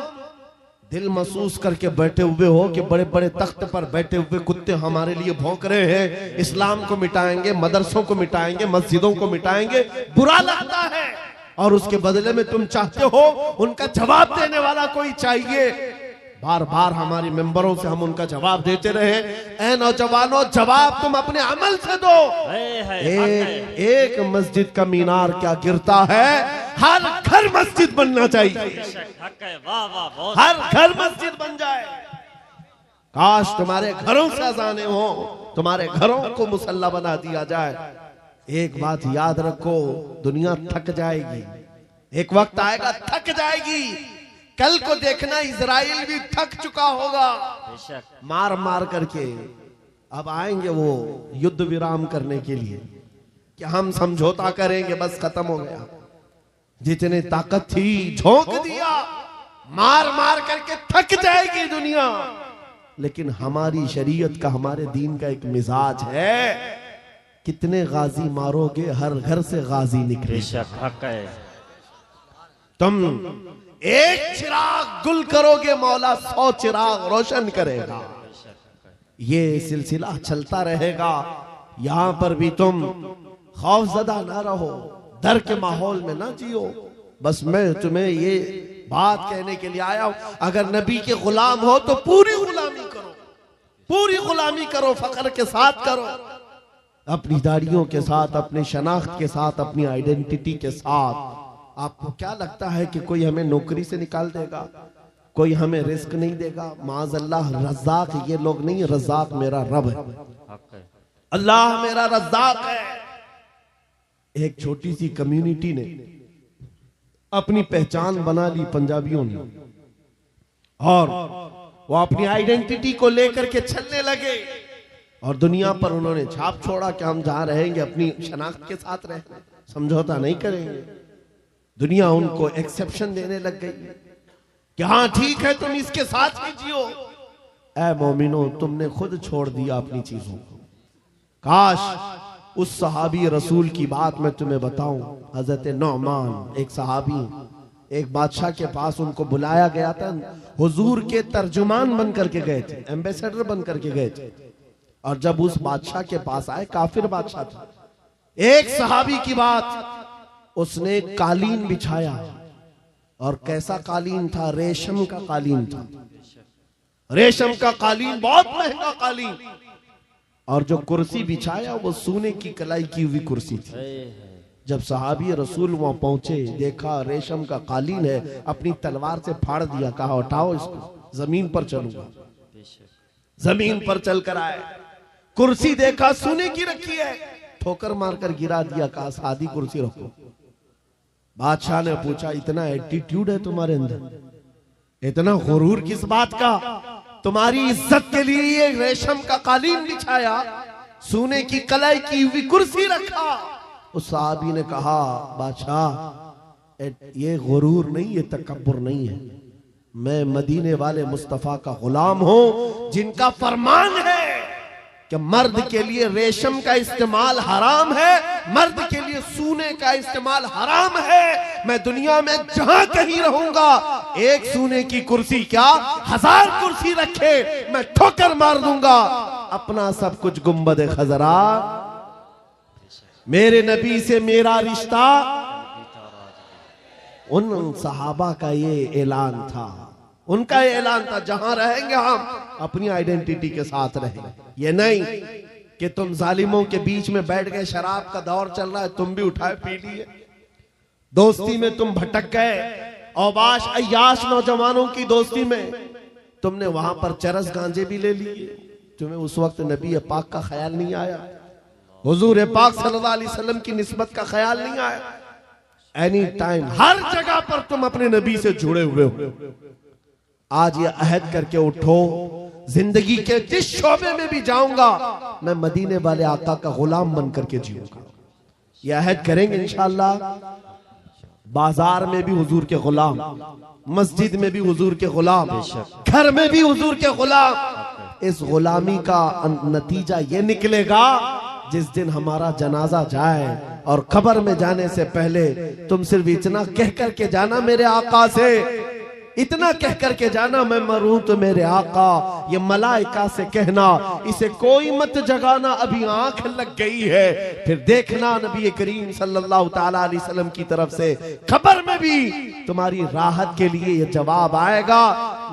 दिल महसूस करके बैठे हुए हो कि बड़े बड़े तख्त पर बैठे हुए कुत्ते हमारे लिए भौंक रहे हैं, इस्लाम को मिटाएंगे, मदरसों को मिटाएंगे, मस्जिदों को मिटाएंगे, बुरा लगता है। और उसके बदले में तुम चाहते हो उनका जवाब देने वाला कोई चाहिए। बार बार हमारी मेंबरों से हम उनका जवाब देते रहे। ऐ नौजवानों, जवाब तुम अपने अमल से दो। एक मस्जिद का मीनार क्या गिरता है, हर घर मस्जिद बनना चाहिए। हक है। वाह वाह, बहुत हर घर मस्जिद बन जाए। काश तुम्हारे घरों से अजाने हो, तुम्हारे घरों को मुसल्ला बना दिया जाए। एक बात याद रखो, दुनिया थक जाएगी, एक वक्त आएगा थक जाएगी। कल को देखना इजराइल भी थक चुका होगा, बेशक मार मार करके। अब आएंगे वो युद्ध विराम करने के लिए कि हम समझौता करेंगे, बस खत्म हो गया। जितने ताकत थी झोंक दिया, मार मार करके थक जाएगी दुनिया। लेकिन हमारी शरीयत का, हमारे दीन का एक मिजाज है, कितने गाजी मारोगे हर घर से गाजी निकले। बेशक हक है। तुम एक चिराग गुल करोगे, मौला 100 चिराग रोशन करेगा। ये सिलसिला चलता रहेगा। यहां पर भी तुम खौफजदा ना रहो, डर के माहौल में ना जियो। बस मैं तुम्हें ये बात कहने के लिए आया हूं, अगर नबी के गुलाम हो तो पूरी गुलामी करो, पूरी गुलामी करो, फख्र के साथ करो, अपनी दाढ़ियों के साथ, अपने शनाख्त के साथ, अपनी आइडेंटिटी के साथ। आपको क्या लगता है कि कोई हमें नौकरी से निकाल देगा, कोई हमें रिस्क नहीं देगा? माज़अल्लाह, रज़्ज़ाक़ ये लोग नहीं, रज़्ज़ाक़ मेरा रब है, हक है। अल्लाह मेरा रज़्ज़ाक़ है। एक छोटी सी कम्युनिटी ने अपनी पहचान बना ली पंजाबियों ने, और वो अपनी आइडेंटिटी को लेकर के चलने लगे और दुनिया पर उन्होंने छाप छोड़ा कि हम जहां रहेंगे अपनी शनाख्त के साथ रहेंगे, समझौता नहीं करेंगे। दुनिया उनको एक्सेप्शन देने लग गई कि हाँ ठीक है, तुम इसके साथ ही जियो। ऐ मोमिनो, तुमने खुद छोड़ दिया अपनी चीजों को। काश उस सहाबी रसूल की बात मैं तुम्हें बताऊं। हजरत नौमान, एक सहाबी, एक बादशाह के पास उनको बुलाया गया था, हुजूर के तर्जुमान बन करके गए थे, एम्बेसडर बन करके गए थे। और जब उस बादशाह के पास आए, काफिर बादशाह था, एक सहाबी की बात, उसने कालीन बिछाया, और कैसा कालीन था? रेशम का कालीन था, रेशम का कालीन, बहुत महंगा कालीन। और जो कुर्सी बिछाया वो सोने की कलाई की हुई कुर्सी थी। जब सहाबी रसूल वहां पहुंचे, देखा रेशम का कालीन है, अपनी तलवार से फाड़ दिया, कहा उठाओ इसको, जमीन पर चलूंगा। जमीन पर चलकर आए, कुर्सी देखा सोने की रखी है, ठोकर मारकर गिरा दिया, कहा सादी कुर्सी रखो। बादशाह ने पूछा, इतना एटीट्यूड है तुम्हारे अंदर, इतना गुरूर किस बात का? तुम्हारी इज्जत के लिए ये रेशम का कालीन बिछाया, सोने की कलाई की हुई कुर्सी रखा। उस साहबी ने कहा, बादशाह ये गुरूर नहीं, ये तकब्बुर नहीं है, मैं मदीने वाले मुस्तफा का गुलाम हूं, जिनका फरमान है कि मर्द के लिए रेशम का इस्तेमाल हराम है, मर्द के लिए सोने का इस्तेमाल हराम है। मैं दुनिया में जहां कहीं रहूंगा, एक सोने की कुर्सी क्या 1000 कुर्सी रखे, मैं ठोकर मार दूंगा अपना सब कुछ। गुंबद खजरा, मेरे नबी से मेरा रिश्ता, उन सहाबा का ये ऐलान था, उनका ये ऐलान था, जहां रहेंगे हम अपनी आइडेंटिटी के साथ रहेंगे। ये नहीं कि तुम जालिमों के बीच में बैठ गए, शराब का दौर चल रहा है, तुम भी उठाए पी लिए, दोस्ती में तुम भटक गए, औबाश अय्याश नौजवानों की दोस्ती में तुमने वहां पर चरस गांजे भी ले लिए, तुम्हें उस वक्त नबी पाक का ख्याल नहीं आया, हुजूर पाक सल्लल्लाहु अलैहि वसल्लम की निस्बत का ख्याल नहीं आया। एनी टाइम, हर जगह पर तुम अपने नबी से जुड़े हुए हो। आज ये अहद करके उठो, जिंदगी के जिस शोबे में भी जाऊंगा, मैं मदीने वाले आका का गुलाम बन करके जीऊंगा। ये अहद करेंगे इंशाअल्लाह। बाजार में भी हुजूर के गुलाम, मस्जिद में भी हुजूर के गुलाम, घर में भी हुजूर के गुलाम। इस गुलामी का नतीजा ये निकलेगा जिस दिन हमारा जनाजा जाए और कब्र में जाने से पहले तुम सिर्फ इतना कह करके जाना मेरे आका से, इतना कह करके जाना मैं मरूं तो मेरे आका। ये मलाइका से कहना इसे कोई मत जगाना, अभी आंख लग गई है। फिर देखना नबी करीम सल्लल्लाहु ताला अलैहि वसल्लम की तरफ से खबर में भी तुम्हारी राहत के लिए ये जवाब आएगा,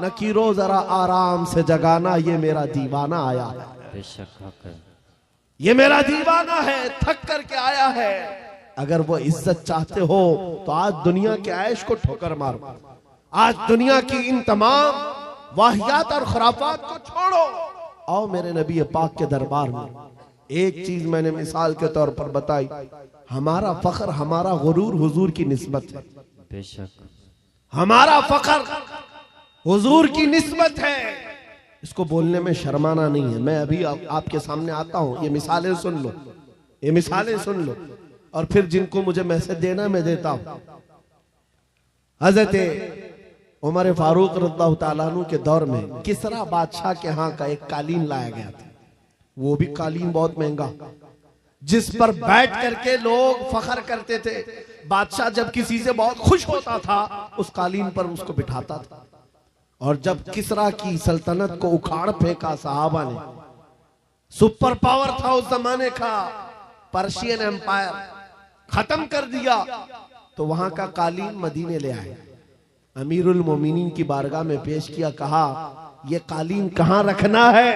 नकीरो जरा आराम से जगाना, ये मेरा दीवाना आया है, बेशक हक है, ये मेरा दीवाना है, थक करके आया है। अगर वो इज्जत चाहते हो तो आज दुनिया के ऐश को ठोकर मारो, आज दुनिया की इन तमाम वाहियात और खुराफात को छोड़ो, आओ मेरे नबी पाक के दरबार में। एक चीज मैंने मिसाल के तौर पर बताई, हमारा फख्र, हमारा गुरूर हुजूर की निस्बत है, बेशक हमारा फख्र हुजूर की निस्बत है। इसको बोलने में शर्माना नहीं है। मैं अभी आपके सामने आता हूं, ये मिसालें सुन लो, ये मिसालें सुन लो, और फिर जिनको मुझे मैसेज देना मैं देता हूं। हजरत उमर फारूक रज़ियल्लाहु ताला अन्हु के दौर में किसरा बादशाह के यहाँ का एक कालीन लाया गया था, वो भी कालीन बहुत महंगा, जिस पर बैठ करके लोग फख्र करते थे। बादशाह जब किसी से बहुत खुश होता था उस कालीन पर उसको बिठाता था। और जब किसरा की सल्तनत को उखाड़ फेंका सहाबा ने, सुपर पावर था उस जमाने का, पर्शियन एम्पायर खत्म कर दिया, तो वहां का कालीन मदीने ले आए, अमीरुल मोमिनीन की बारगाह में पेश किया, कहा ये कालीन कहां रखना है?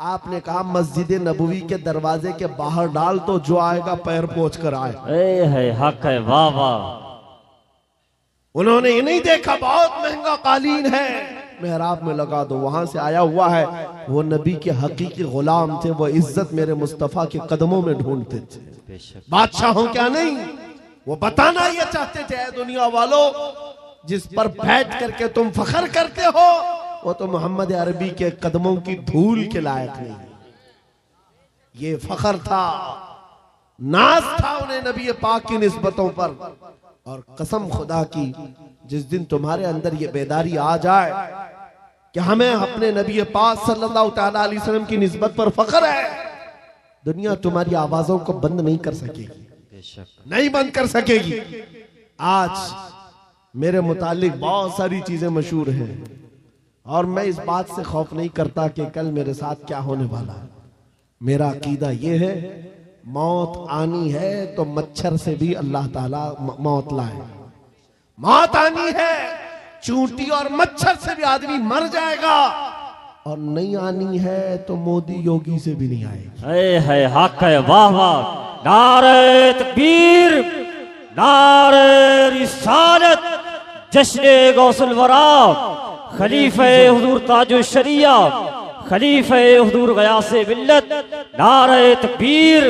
आपने कहा मस्जिद नबवी के दरवाजे के बाहर डाल, तो जो आएगा पैर पोंछ कर आए। है हक है, वाह वाह। उन्होंने ये नहीं देखा बहुत महंगा कालीन है, मेहराब में लगा दो, वहां से आया हुआ है। वो नबी के हकीकी गुलाम थे, वो इज्जत मेरे मुस्तफा के कदमों में ढूंढते थे, बादशाहों क्या नहीं। वो बताना ये चाहते थे, ऐ दुनिया वालों, जिस पर बैठ करके तुम फख्र करते हो वो तो मोहम्मद अरबी के कदमों की धूल के लायक नहीं। ये फख्र था, नाज था उन्हें नबी पाक की निस्बतों पर। और कसम खुदा की, जिस दिन तुम्हारे अंदर ये बेदारी आ जाए कि हमें अपने नबी पाक सल्लल्लाहु ताला अलैहि वसल्लम की निस्बत पर फख्र है, दुनिया तुम्हारी आवाजों को बंद नहीं कर सकेगी, नहीं बंद कर सकेगी। आज मेरे मुतालिक बहुत सारी चीजें मशहूर हैं और मैं इस बात से खौफ नहीं करता कि कल मेरे साथ क्या होने वाला है। मेरा अकीदा ये है, मौत आनी है तो मच्छर से भी अल्लाह ताला मौत लाए। मौत आनी है, चूंटी और मच्छर से भी आदमी मर जाएगा, और नहीं आनी है तो मोदी योगी से भी नहीं आएगी। है हक है, वाह वाह। नारे तकबीर, नारे रिसालत, जश्न गौसुल वरा, खलीफे हुजूर ताजुल शरिया, खलीफे हुजूर गयासे मिल्लत, नारे तकबीर,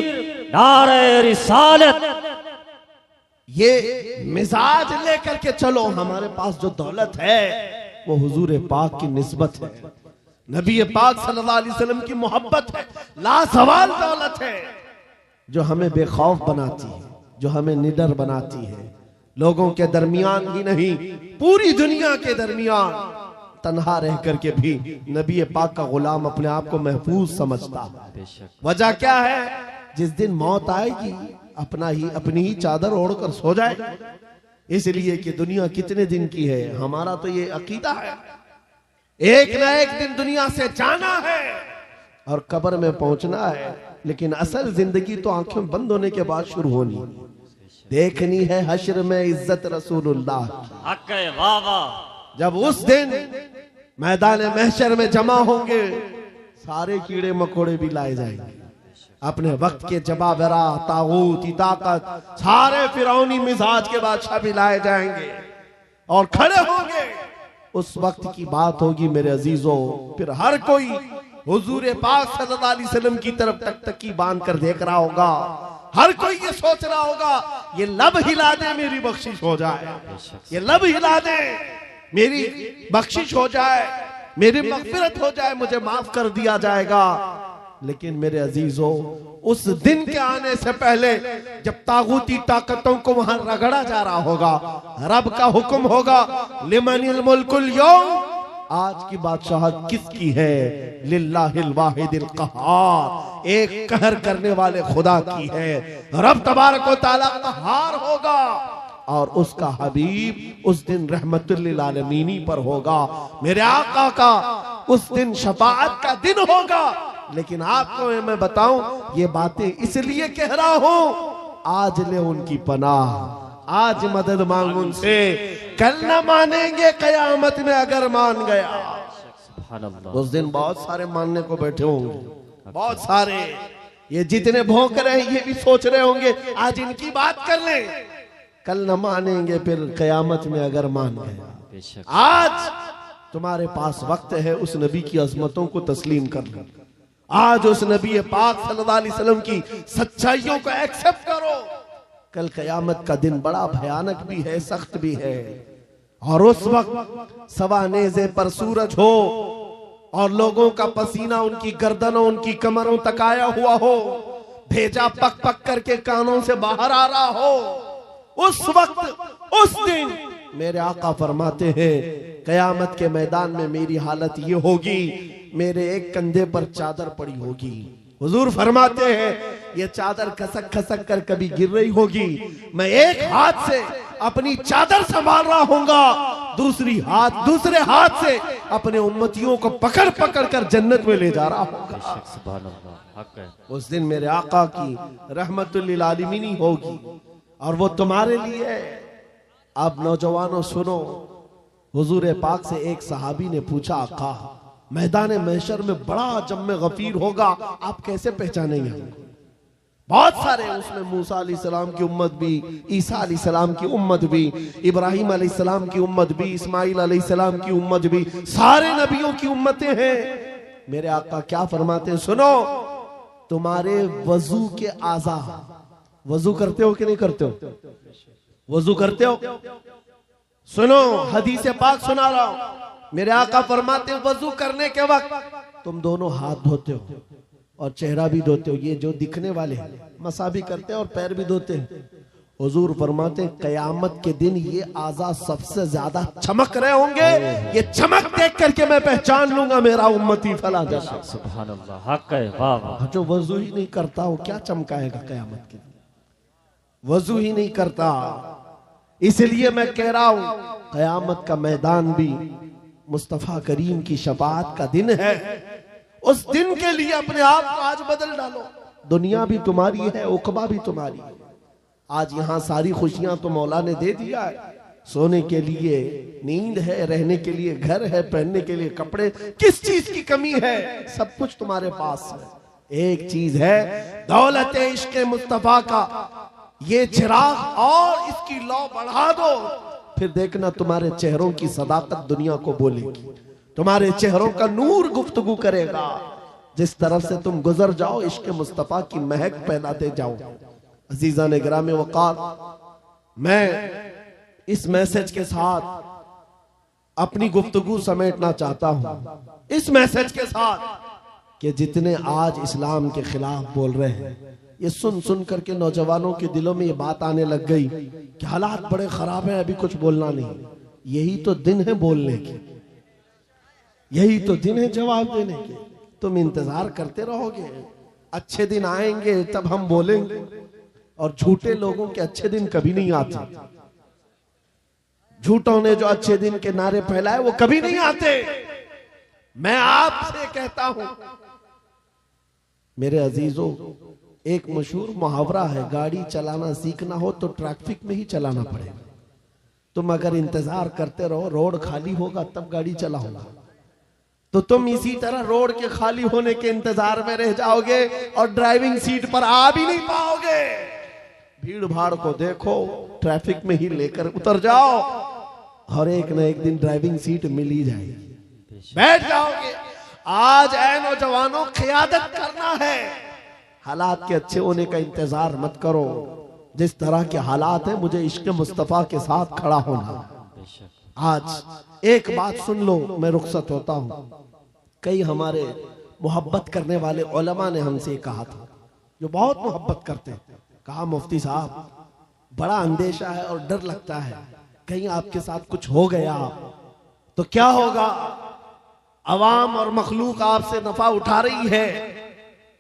नारे रिसालत। ये मिजाज लेकर के चलो, हमारे पास जो दौलत है वो हुजूर पाक की निस्बत है, नबी पाक सल्लल्लाहु अलैहि वसल्लम की मोहब्बत है, लासवाल दौलत है जो हमें बेखौफ बनाती है, जो हमें निडर बनाती है। लोगों के दरमियान ही नहीं, पूरी दुनिया के दरमियान तन्हा रह करके भी नबी पाक का गुलाम अपने आप को महफूज समझता है। वजह क्या है? जिस दिन मौत आएगी अपनी ही चादर ओढ़कर सो जाए, इसलिए कि दुनिया कितने दिन की है। हमारा तो ये अकीदा है, एक ना एक दिन दुनिया से जाना है और कब्र में पहुंचना है, लेकिन असल जिंदगी तो आंखें बंद होने के बाद शुरू होनी, देखनी है हश्र में इज्जत रसूलुल्लाह। हक है, वाह वाह। जब उस दिन मैदान महशर में जमा होंगे, सारे कीड़े मकोड़े भी लाए जाएंगे, अपने वक्त के जबाबरा, तागूत, ताकत, सारे फिरौनी मिजाज के बादशाह भी लाए जाएंगे और खड़े होंगे। उस वक्त की बात होगी मेरे अजीजों, फिर हर कोई हुजूर पाक सल्लल्लाहु अलैहि वसल्लम की तरफ टकटकी बांध कर देख रहा होगा। हर कोई ये सोच रहा होगा, ये लब हिला दे मेरी बख्शिश हो जाए, ये लब हिला दे मेरी बख्शिश हो जाए, मेरी मगफिरत हो जाए, मुझे माफ कर दिया जाएगा। लेकिन मेरे अजीजों, उस दिन के आने से पहले जब तागूती ताकतों को वहां रगड़ा जा रहा होगा, रब का हुक्म होगा लिमनिल मुल्कुल यौम, आज की बादशाहत किसकी है? लिल्लाहिल वाहिदिल कहार, एक कहर करने वाले खुदा की है। रब तबारक व तआला कहार होगा और उसका हबीब उस दिन रहमतुल लिल आलमीन पर होगा। मेरे आका का उस दिन शफाअत का दिन होगा। लेकिन आपको मैं बताऊं, ये बातें इसलिए कह रहा हूं, आज ले उनकी पनाह, आज मदद मांग उनसे, कल न मानेंगे कयामत में अगर मान गया। उस दिन बहुत सारे मानने को बैठे होंगे, बहुत सारे, ये जितने भौंक रहे हैं ये भी सोच रहे होंगे आज इनकी बात कर लें, कल न मानेंगे फिर कयामत में अगर मान गया। आज तुम्हारे पास वक्त है उस नबी की अजमतों को तस्लीम कर लो। आज उस नबी पाक सल्लल्लाहु अलैहि वसल्लम की सच्चाइयों को एक्सेप्ट करो। कल कयामत का दिन बड़ा भयानक भी है, सख्त भी है। और उस वक्त सवा नेज़े पर सूरज हो और लोगों का पसीना उनकी गर्दनों, उनकी कमरों तक आया हुआ हो, भेजा पक पक करके कानों से बाहर आ रहा हो, उस वक्त, उस दिन मेरे आका फरमाते हैं कयामत के मैदान में मेरी हालत ये होगी, मेरे एक कंधे पर चादर पड़ी होगी। हुजूर फरमाते हैं ये चादर खसक खसक कर कभी गिर रही होगी, मैं एक हाथ से अपनी चादर संभाल रहा हूंगा, दूसरे हाथ से अपने उम्मतियों को पकड़ पकड़ कर जन्नत में ले जा रहा होगा। उस दिन मेरे आका की रहमतुल लिल आलमीन होगी और वो तुम्हारे लिए है। अब नौजवानों सुनो, हुजूर पाक से एक सहाबी ने पूछा, आका मैदान महशर में बड़ा जम्मे गफीर होगा, आप कैसे पहचानेंगे? बहुत सारे, उसमें मूसा अलैहिस्सलाम की उम्मत भी, ईसा अलैहिस्सलाम की उम्मत भी, इब्राहिम अलैहिस्सलाम की उम्मत भी, इस्माइल अलैहिस्सलाम की उम्मत भी, सारे नबियों की उम्मतें हैं। मेरे आका क्या फरमाते हैं सुनो, तुम्हारे वजू के आज़ा, वजू करते हो कि नहीं करते हो? वजू करते हो? सुनो, हदीस पाक सुना रहा हूं। मेरे आका फरमाते हैं वजू करने के वक्त तुम दोनों हाथ धोते हो और चेहरा भी धोते हो, ये जो दिखने वाले हैं, मसा भी करते हैं और पैर भी धोते हैं। हुजूर फरमाते हैं कयामत के दिन ये आज़ा सबसे ज्यादा चमक रहे होंगे, ये चमक देख करके मैं पहचान लूंगा मेरा उम्मती फला जैसा। सुभान अल्लाह, हक है, वाह वाह। जो वजू ही नहीं करता वो क्या चमकाएगा कयामत के दिन? वजू ही नहीं करता। इसलिए मैं कह रहा हूं कयामत का मैदान भी मुस्तफा करीम की शफाअत का दिन है। उस दिन के लिए अपने आप को आज बदल डालो। दुनिया भी तुम्हारी है, उकबा भी तुम्हारी है। आज यहाँ सारी खुशियां तो मौला ने दे दिया है, सोने के लिए नींद है, रहने के लिए घर है, पहनने के लिए कपड़े, किस चीज की कमी है? सब कुछ तुम्हारे पास है। एक चीज है, दौलत इश्क मुस्तफा का ये चिराग और इसकी लौ बढ़ा दो, फिर देखना तुम्हारे चेहरों की सदाकत दुनिया को बोलेगी, तुम्हारे चेहरों का नूर गुफ्तगू करेगा। जिस तरफ से तुम गुजर जाओ इश्क मुस्तफा की महक फैलाते जाओ। अजीजा ने ग्रामे वक़ार, मैं इस मैसेज के साथ अपनी गुफ्तगू समेटना चाहता हूं, इस मैसेज के साथ कि जितने आज इस्लाम के खिलाफ बोल रहे हैं, ये सुन सुन करके नौजवानों के दिलों में ये बात आने लग गई कि हालात बड़े खराब हैं, अभी कुछ बोलना नहीं। यही तो दिन है बोलने के, यही तो दिन है जवाब देने के। तुम इंतजार करते रहोगे, अच्छे दिन आएंगे तब हम बोलेंगे। और झूठे लोगों के अच्छे दिन कभी नहीं आते। झूठों ने जो अच्छे दिन के नारे फैलाए वो कभी नहीं आते। मैं आपसे कहता हूं मेरे अजीजों, एक मशहूर मुहावरा है, गाड़ी चलाना सीखना हो तो ट्रैफिक में ही चलाना पड़ेगा। तुम अगर इंतजार करते रहो रोड खाली होगा तब गाड़ी चलाओगे, तो तुम इसी तरह रोड के खाली होने के इंतजार में रह जाओगे और ड्राइविंग सीट पर आ भी नहीं पाओगे। भीड़ भाड़ को देखो, ट्रैफिक में ही लेकर उतर जाओ और एक न एक दिन ड्राइविंग सीट मिल ही जाएगी, बैठ जाओगे। आज ऐ नौजवानों, क़ियादत करना है। हालात के अच्छे होने का इंतजार मत करो। जिस तरह के हालात है, मुझे इश्क मुस्तफा के साथ खड़ा होना। आज एक बात सुन लो, मैं रुखसत होता हूं। कई हमारे मोहब्बत करने वाले उलमा ने हमसे कहा था, जो बहुत मोहब्बत करते हैं, कहा मुफ्ती साहब बड़ा अंदेशा है और डर लगता है, कहीं आपके साथ कुछ हो गया तो क्या होगा। अवाम और मखलूक आपसे नफा उठा रही है,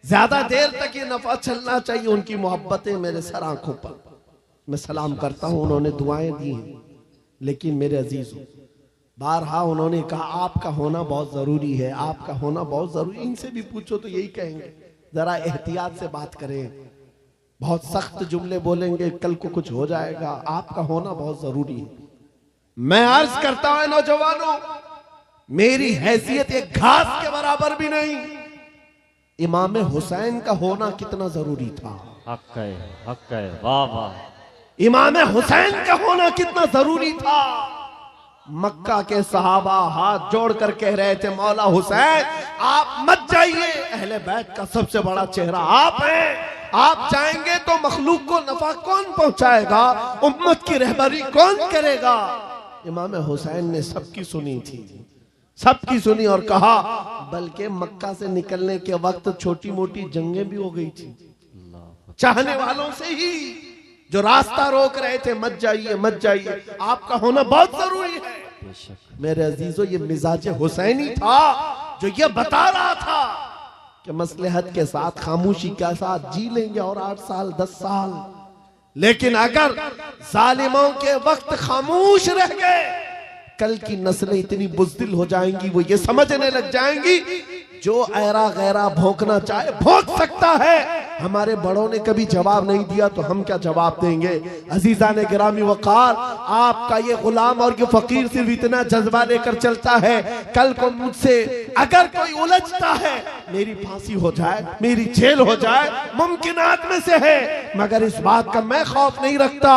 ज्यादा देर तक ये नफा चलना चाहिए। उनकी मोहब्बतें मेरे सर आंखों पर, मैं सलाम करता हूं, उन्होंने दुआएं दी हैं। लेकिन मेरे अजीजों, बारहा उन्होंने कहा आपका होना बहुत जरूरी है, आपका होना बहुत जरूरी। इनसे भी पूछो तो यही कहेंगे, जरा एहतियात से बात करें, बहुत सख्त जुमले बोलेंगे, कल को कुछ हो जाएगा, आपका होना बहुत जरूरी है। मैं अर्ज करता हूं नौजवानों, मेरी हैसियत एक घास के बराबर भी नहीं। इमाम हुसैन का होना कितना जरूरी था। हक है, वाह वाह। इमाम हुसैन का होना कितना जरूरी था। मक्का के सहाबा हाथ जोड़कर कह रहे थे, मौला हुसैन आप मत जाइए, अहले बैत का सबसे बड़ा चेहरा आप हैं, आप जाएंगे तो मखलूक को नफा कौन पहुंचाएगा, उम्मत की रहबरी कौन करेगा। इमाम हुसैन ने सबकी सुनी थी, सबकी सुनी और कहा, बल्कि मक्का से निकलने के वक्त छोटी मोटी जंगें भी हो गई थी, चाहने वालों से ही जो रास्ता रोक रहे थे, मत जाइए मत जाइए, आपका होना बहुत जरूरी है। मेरे अजीजों, ये मिजाज हुसैनी था जो ये बता रहा था कि मसलहत के साथ खामोशी के साथ जी लेंगे और 8 साल 10 साल, लेकिन अगर जालिमों के वक्त खामोश रह गए, कल की नस्लें इतनी बुज़दिल हो जाएंगी, वो ये समझने लग जाएंगी जो ऐरा गैरा भौंकना चाहे भौंक सकता है। हमारे बड़ों ने कभी जवाब नहीं दिया तो हम क्या जवाब देंगे। अजीजा ने गिरामी वकार, आपका ये गुलाम और ये फकीर सिर्फ इतना जज्बा लेकर चलता है, कल को मुझसे अगर कोई उलझता है, मेरी फांसी हो जाए, मेरी जेल हो जाए, मुमकिनात में से है, मगर इस बात का मैं खौफ नहीं रखता।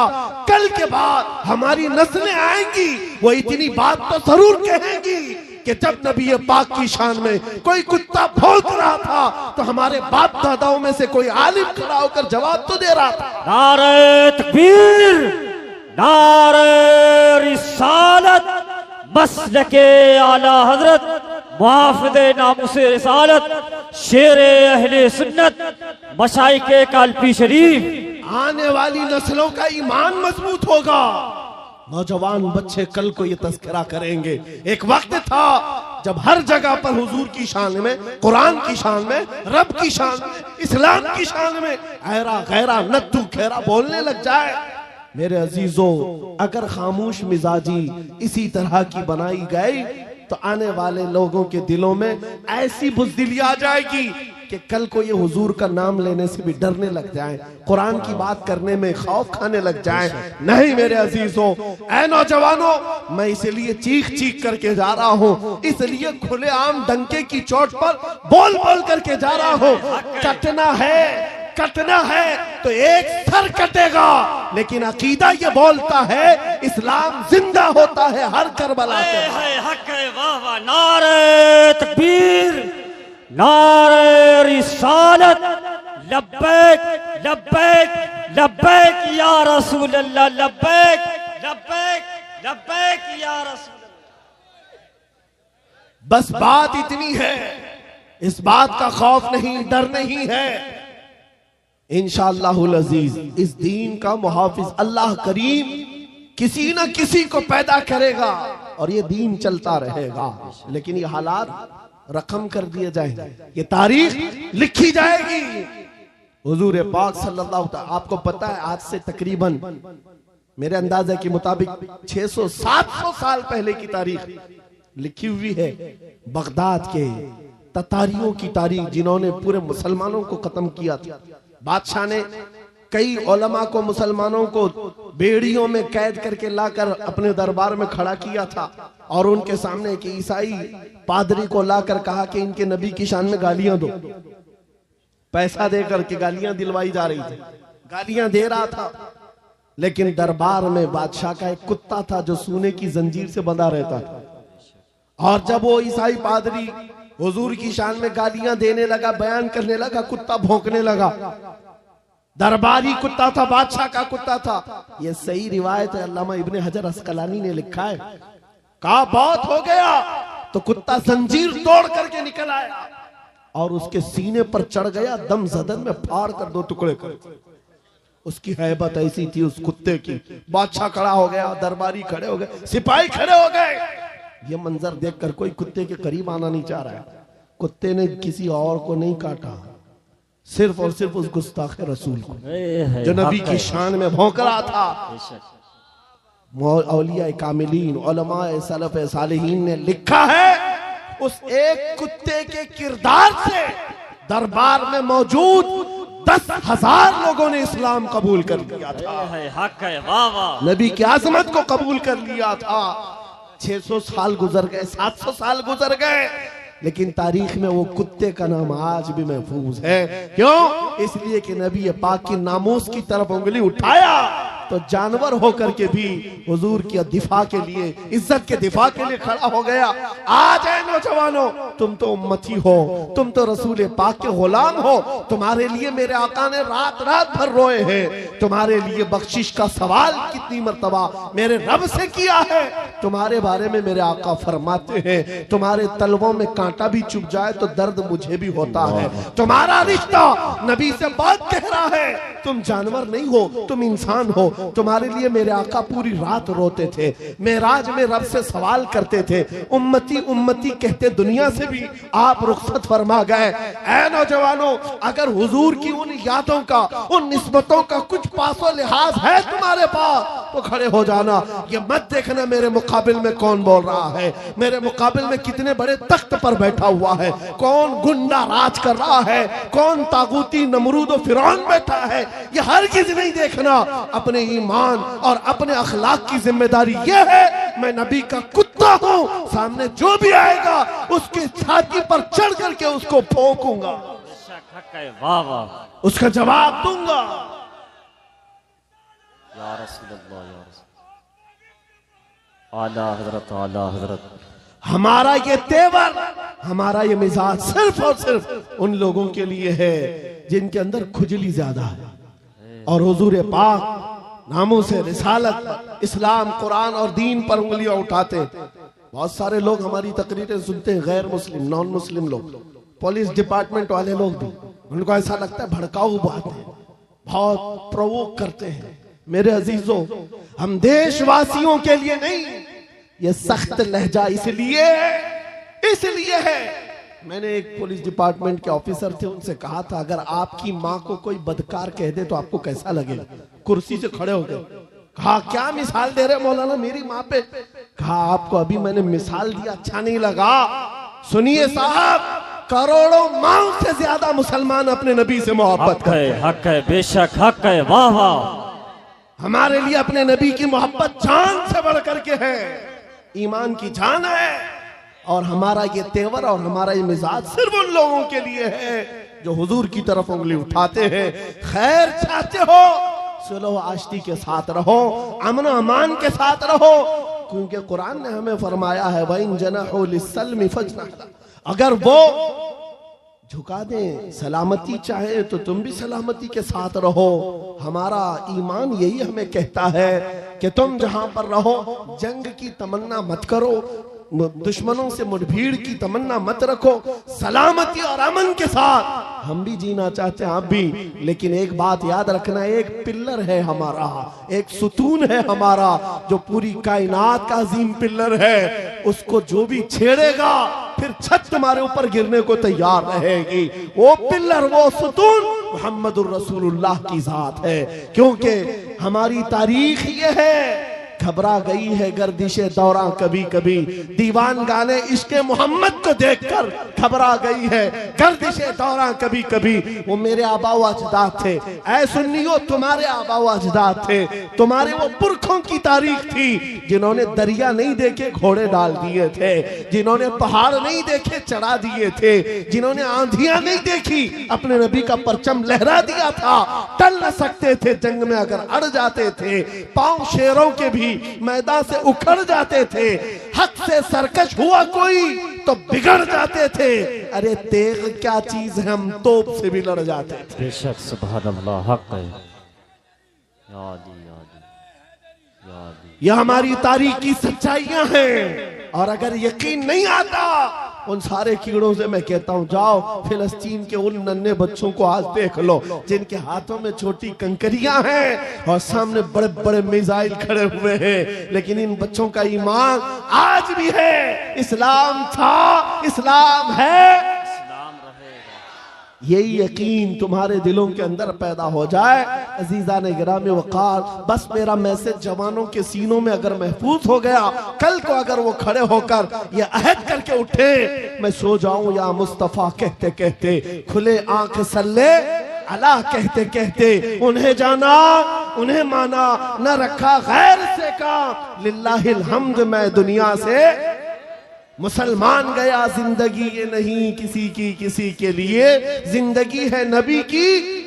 कल के बाद हमारी नस्लें आएंगी, वो इतनी बात तो जरूर कहेंगी कि जब नबी पाक की शान में कोई कुत्ता भौंक रहा था तो हमारे बाप दादाओं में से कोई आलिम खड़ा होकर जवाब तो दे रहा था। नारे तकबीर, नारे रिसालत, मसलके आला हजरत, मुहाफिज़े नामुसे रिसालत, शेरे अहले सुन्नत, मशाइखे कालपी शरीफ। आने वाली नस्लों का ईमान मजबूत होगा। नौजवान बच्चे कल को ये तस्करा करेंगे। एक वक्त था जब हर जगह पर हुजूर की शान में, कुरान की शान में, रब की शान में, इस्लाम की शान में ऐरा गैरा नत्थु खेरा बोलने लग जाए। मेरे अजीजों, अगर खामोश मिजाजी इसी तरह की बनाई गई तो आने वाले लोगों के दिलों में ऐसी बुज़दिली आ जाएगी कि कल को ये हुजूर का नाम लेने से भी डरने लग जाएं, कुरान की बात करने में खौफ खाने लग जाएं। नहीं मेरे अजीजों, ऐ नौजवानों, मैं इसलिए चीख चीख करके जा रहा हूँ, इसलिए खुलेआम डंके की चोट पर बोल बोल करके जा रहा हूँ। कटना है तो एक सर कटेगा, लेकिन अकीदा ये बोलता है इस्लाम जिंदा होता है हर करबला पे। हक है, वाह वाह। नारे तकबीर, नारे रिसालत, लब्बैक लब्बैक लब्बैक या रसूल अल्लाह, लब्बैक लब्बैक लब्बैक या रसूल अल्लाह। बस बात इतनी है, इस बात का खौफ नहीं, डर नहीं है। इंशाअल्लाहुल अजीज इस दीन का मुहाफिज अल्लाह करीम किसी न किसी को पैदा करेगा और ये दीन चलता रहेगा। लेकिन ये हालात रकम कर दिए जाएंगे, ये तारीख लिखी जाएगी। हुजूर पाक सल्लल्लाहु अलैहि वसल्लम, आपको पता है आज से तकरीबन मेरे अंदाजे के मुताबिक 600-700 साल पहले की तारीख लिखी हुई है। बगदाद के ततारियों की तारीख, जिन्होंने पूरे मुसलमानों को खत्म किया था। बादशाह ने कई उलमा को, मुसलमानों को बेड़ियों में कैद करके लाकर अपने दरबार में खड़ा किया था और उनके सामने एक ईसाई पादरी को लाकर कहा कि इनके नबी की शान में गालियां दो। पैसा देकर के गालियां दिलवाई जा रही थी, गालियां दे रहा था। लेकिन दरबार में बादशाह का एक कुत्ता था जो सोने की जंजीर से बंधा रहता था। और जब वो ईसाई पादरी हुजूर की शान में गालियां देने लगा, बयान करने लगा, कुत्ता भौंकने लगा। दरबारी कुत्ता था, बादशाह का कुत्ता था। ये सही रिवायत है, अल्लामा इब्ने हजर अस्कलानी ने लिखा है। कहा बहुत हो गया तो कुत्ता जंजीर तोड़ करके निकल आया और उसके सीने पर चढ़ गया, दम जदन में फाड़ कर 2 टुकड़े कर। उसकी हैबत ऐसी थी उस कुत्ते की। बादशाह खड़ा हो गया, दरबारी खड़े हो गए, सिपाही खड़े हो गए। ये मंजर देखकर कोई कुत्ते के करीब आना नहीं चाह रहा है। कुत्ते ने किसी और को नहीं काटा, सिर्फ और सिर्फ उस गुस्ताख रसूल को जो नबी की शान में भौंक रहा था। औलिया कामिलीन, उलमाए सलफ सालिहीन ने लिखा है उस एक कुत्ते के किरदार से दरबार में मौजूद 10,000 लोगों ने इस्लाम कबूल कर लिया था। हक है, वाह वाह। नबी की आजमत को कबूल कर लिया था। 600 साल गुजर गए, 700 साल गुजर गए, लेकिन तारीख में वो कुत्ते का नाम आज भी महफूज है। क्यों? इसलिए कि नबी पाक की नामूस की तरफ उंगली उठाया तो जानवर होकर के भी हुजूर की दिफा के लिए, इज्जत के दिफा के लिए खड़ा हो गया। आज है नौजवानों, तुम तो उम्मती हो, तुम तो रसूल पाक के गुलाम हो। तुम्हारे लिए मेरे आका ने रात रात भर रोए हैं। तुम्हारे लिए बख्शिश का सवाल कितनी मर्तबा मेरे रब से किया है। तुम्हारे बारे में मेरे आका फरमाते हैं, तुम्हारे तलवों में कांटा भी चुभ जाए तो दर्द मुझे भी होता है। तुम्हारा रिश्ता नबी से बात कह रहा है। तुम जानवर नहीं हो, तुम इंसान हो। तुम्हारे लिए मेरे आका पूरी रात रोते थे, मेराज में रब से सवाल करते थे। उम्मती उम्मती कहते दुनिया से भी आप रुखसत फरमा गए। ऐ नौजवानों, अगर हुजूर की उन यादों का, उन निस्बतों का कुछ पासो लिहाज है तुम्हारे पास तो खड़े हो जाना। ये मत देखना मेरे मुकाबिल में कौन बोल रहा है, मेरे मुकाबिल में कितने बड़े तख्त पर बैठा हुआ है, कौन गुंडा राज कर रहा है, कौन तागूती नमरूद और फिरौन बैठा है। ये हर चीज नहीं देखना, अपने ईमान और अपने अखलाक की जिम्मेदारी ये है। मैं नबी का कुत्ता हूं, सामने जो भी आएगा उसकी छाती पर चढ़ करके उसको भौंकूंगा, वाह वाह, उसका जवाब दूंगा। या रसूल अल्लाह, या रसूल आला हजरत, आला हजरत। हमारा ये तेवर, हमारा ये मिजाज सिर्फ और सिर्फ उन लोगों के लिए है जिनके अंदर खुजली ज्यादा है और हुजूर पाक नामों से रिसालत, इस्लाम, कुरान और दीन पर उंगलियां उठाते। बहुत सारे लोग हमारी तकरीरें सुनते हैं, गैर मुस्लिम, नॉन मुस्लिम लोग, पुलिस डिपार्टमेंट वाले लोग भी, उनको ऐसा लगता है भड़काऊ बात है, बहुत प्रोवोक करते हैं। मेरे अजीजों, हम देशवासियों के लिए नहीं, ये सख्त लहजा इसलिए है। मैंने एक पुलिस डिपार्टमेंट के ऑफिसर थे, उनसे कहा था अगर आपकी माँ को कोई बदकार कह दे तो आपको कैसा लगेगा। कुर्सी से खड़े हो गए, कहा क्या मिसाल दे रहे मौलाना मेरी माँ पे। कहा आपको अभी मैंने मिसाल दिया, अच्छा नहीं लगा। सुनिए साहब, करोड़ों माओ से ज्यादा मुसलमान अपने नबी से मोहब्बत करते हैं। हक है, बेशक हक है, वाह वाह। हमारे लिए अपने नबी की मोहब्बत जान से बढ़ करके है, ईमान की जान है। और हमारा ये तेवर और हमारा ये मिजाज सिर्फ उन लोगों के लिए है जो हुजूर की तरफ उंगली उठाते हैं। खैर चाहते हो, सुलह आश्ती के साथ रहो, अमन अमान के साथ रहो, क्योंकि कुरान ने हमें फरमाया है वइन जनाहु लिस्सल्मी फजनह, अगर वो झुका दें, सलामती चाहे तो तुम भी सलामती के साथ रहो। हमारा ईमान यही हमें कहता है कि तुम जहां पर रहो जंग की तमन्ना मत करो, दुश्मनों से मुठभीड़ की तमन्ना मत रखो, सलामती और अमन के साथ हम भी जीना चाहते हैं, आप भी। लेकिन एक बात याद रखना, एक पिल्लर है हमारा, एक सुतून है हमारा जो पूरी कायनात का अजीम पिल्लर है। उसको जो भी छेड़ेगा फिर छत तुम्हारे ऊपर गिरने को तैयार रहेगी। वो पिल्लर, वो सुतून मुहम्मदुर रसूलुल्लाह की जात है। क्योंकि हमारी तारीख ये है, घबरा गई है गर्दिशे दौरा कभी कभी, दीवान गाने इश्क मोहम्मद को देखकर घबरा गई है गर्दिशे दौरा कभी कभी। वो मेरे आबा व अजदाद थे, ऐ सुन्नियों तुम्हारे आबा व अजदाद थे, तुम्हारे वो पुरखों की तारीख थी जिन्होंने दरिया नहीं देखे घोड़े डाल दिए थे, जिन्होंने पहाड़ नहीं देखे चढ़ा दिए थे, जिन्होंने आंधियां नहीं देखी अपने नबी का परचम लहरा दिया था। टल न सकते थे जंग में अगर अड़ जाते थे, पांव शेरों के भी मैदान से उखड़ जाते थे, हक से सरकश हुआ कोई तो बिगड़ जाते थे। अरे तेग क्या चीज है, हम तोप से भी लड़ जाते थे। बेशक सुभान अल्लाह, हक है। यादी यादी यादी, यह हमारी तारीख की सच्चाइयां हैं। और अगर यकीन नहीं आता उन सारे कीड़ों से मैं कहता हूं जाओ फिलिस्तीन के उन नन्हे बच्चों को आज देख लो जिनके हाथों में छोटी कंकरियां हैं और सामने बड़े बड़े मिसाइल खड़े हुए हैं, लेकिन इन बच्चों का ईमान आज भी है। इस्लाम था, इस्लाम है, इस्लाम रहेगा। यही यकीन तुम्हारे दिलों के अंदर पैदा हो जाए। अजीजा ने गिरामी वकार, बस मेरा मैसेज जवानों के सीनों में अगर महफूज हो गया, कल को अगर वो खड़े होकर ये अहद करके उठे मैं सो जाऊं या मुस्तफा कहते कहते, खुले आंख सल्ले अला कहते कहते, उन्हें जाना उन्हें माना, न रखा गैर से काम, लिल्लाहिल हम्द मैं दुनिया से मुसलमान गया। जिंदगी ये नहीं किसी की किसी के लिए, जिंदगी है नबी की।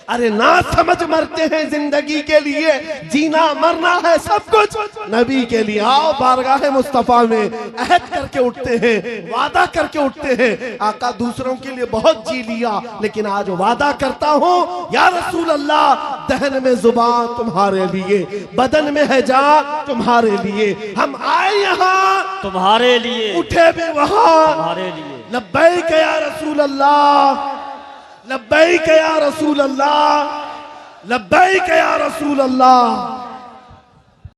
अरे ना समझ मरते हैं जिंदगी के लिए, जीना मरना है सब कुछ नबी के लिए। आओ बारगाह मुस्तफा में अहद करके उठते हैं, वादा करके उठते हैं। आका दूसरों के लिए बहुत जी लिया, लेकिन आज वादा करता हूँ या रसूल अल्लाह, दहन में जुबान तुम्हारे लिए, बदन में है जान तुम्हारे लिए। हम आए यहाँ तुम्हारे लिए, उठे भी वहाँ तुम्हारे लिए। लब्बैक या रसूल अल्लाह, लब्बैक या रसूल अल्लाह, लब्बैक या रसूल अल्लाह।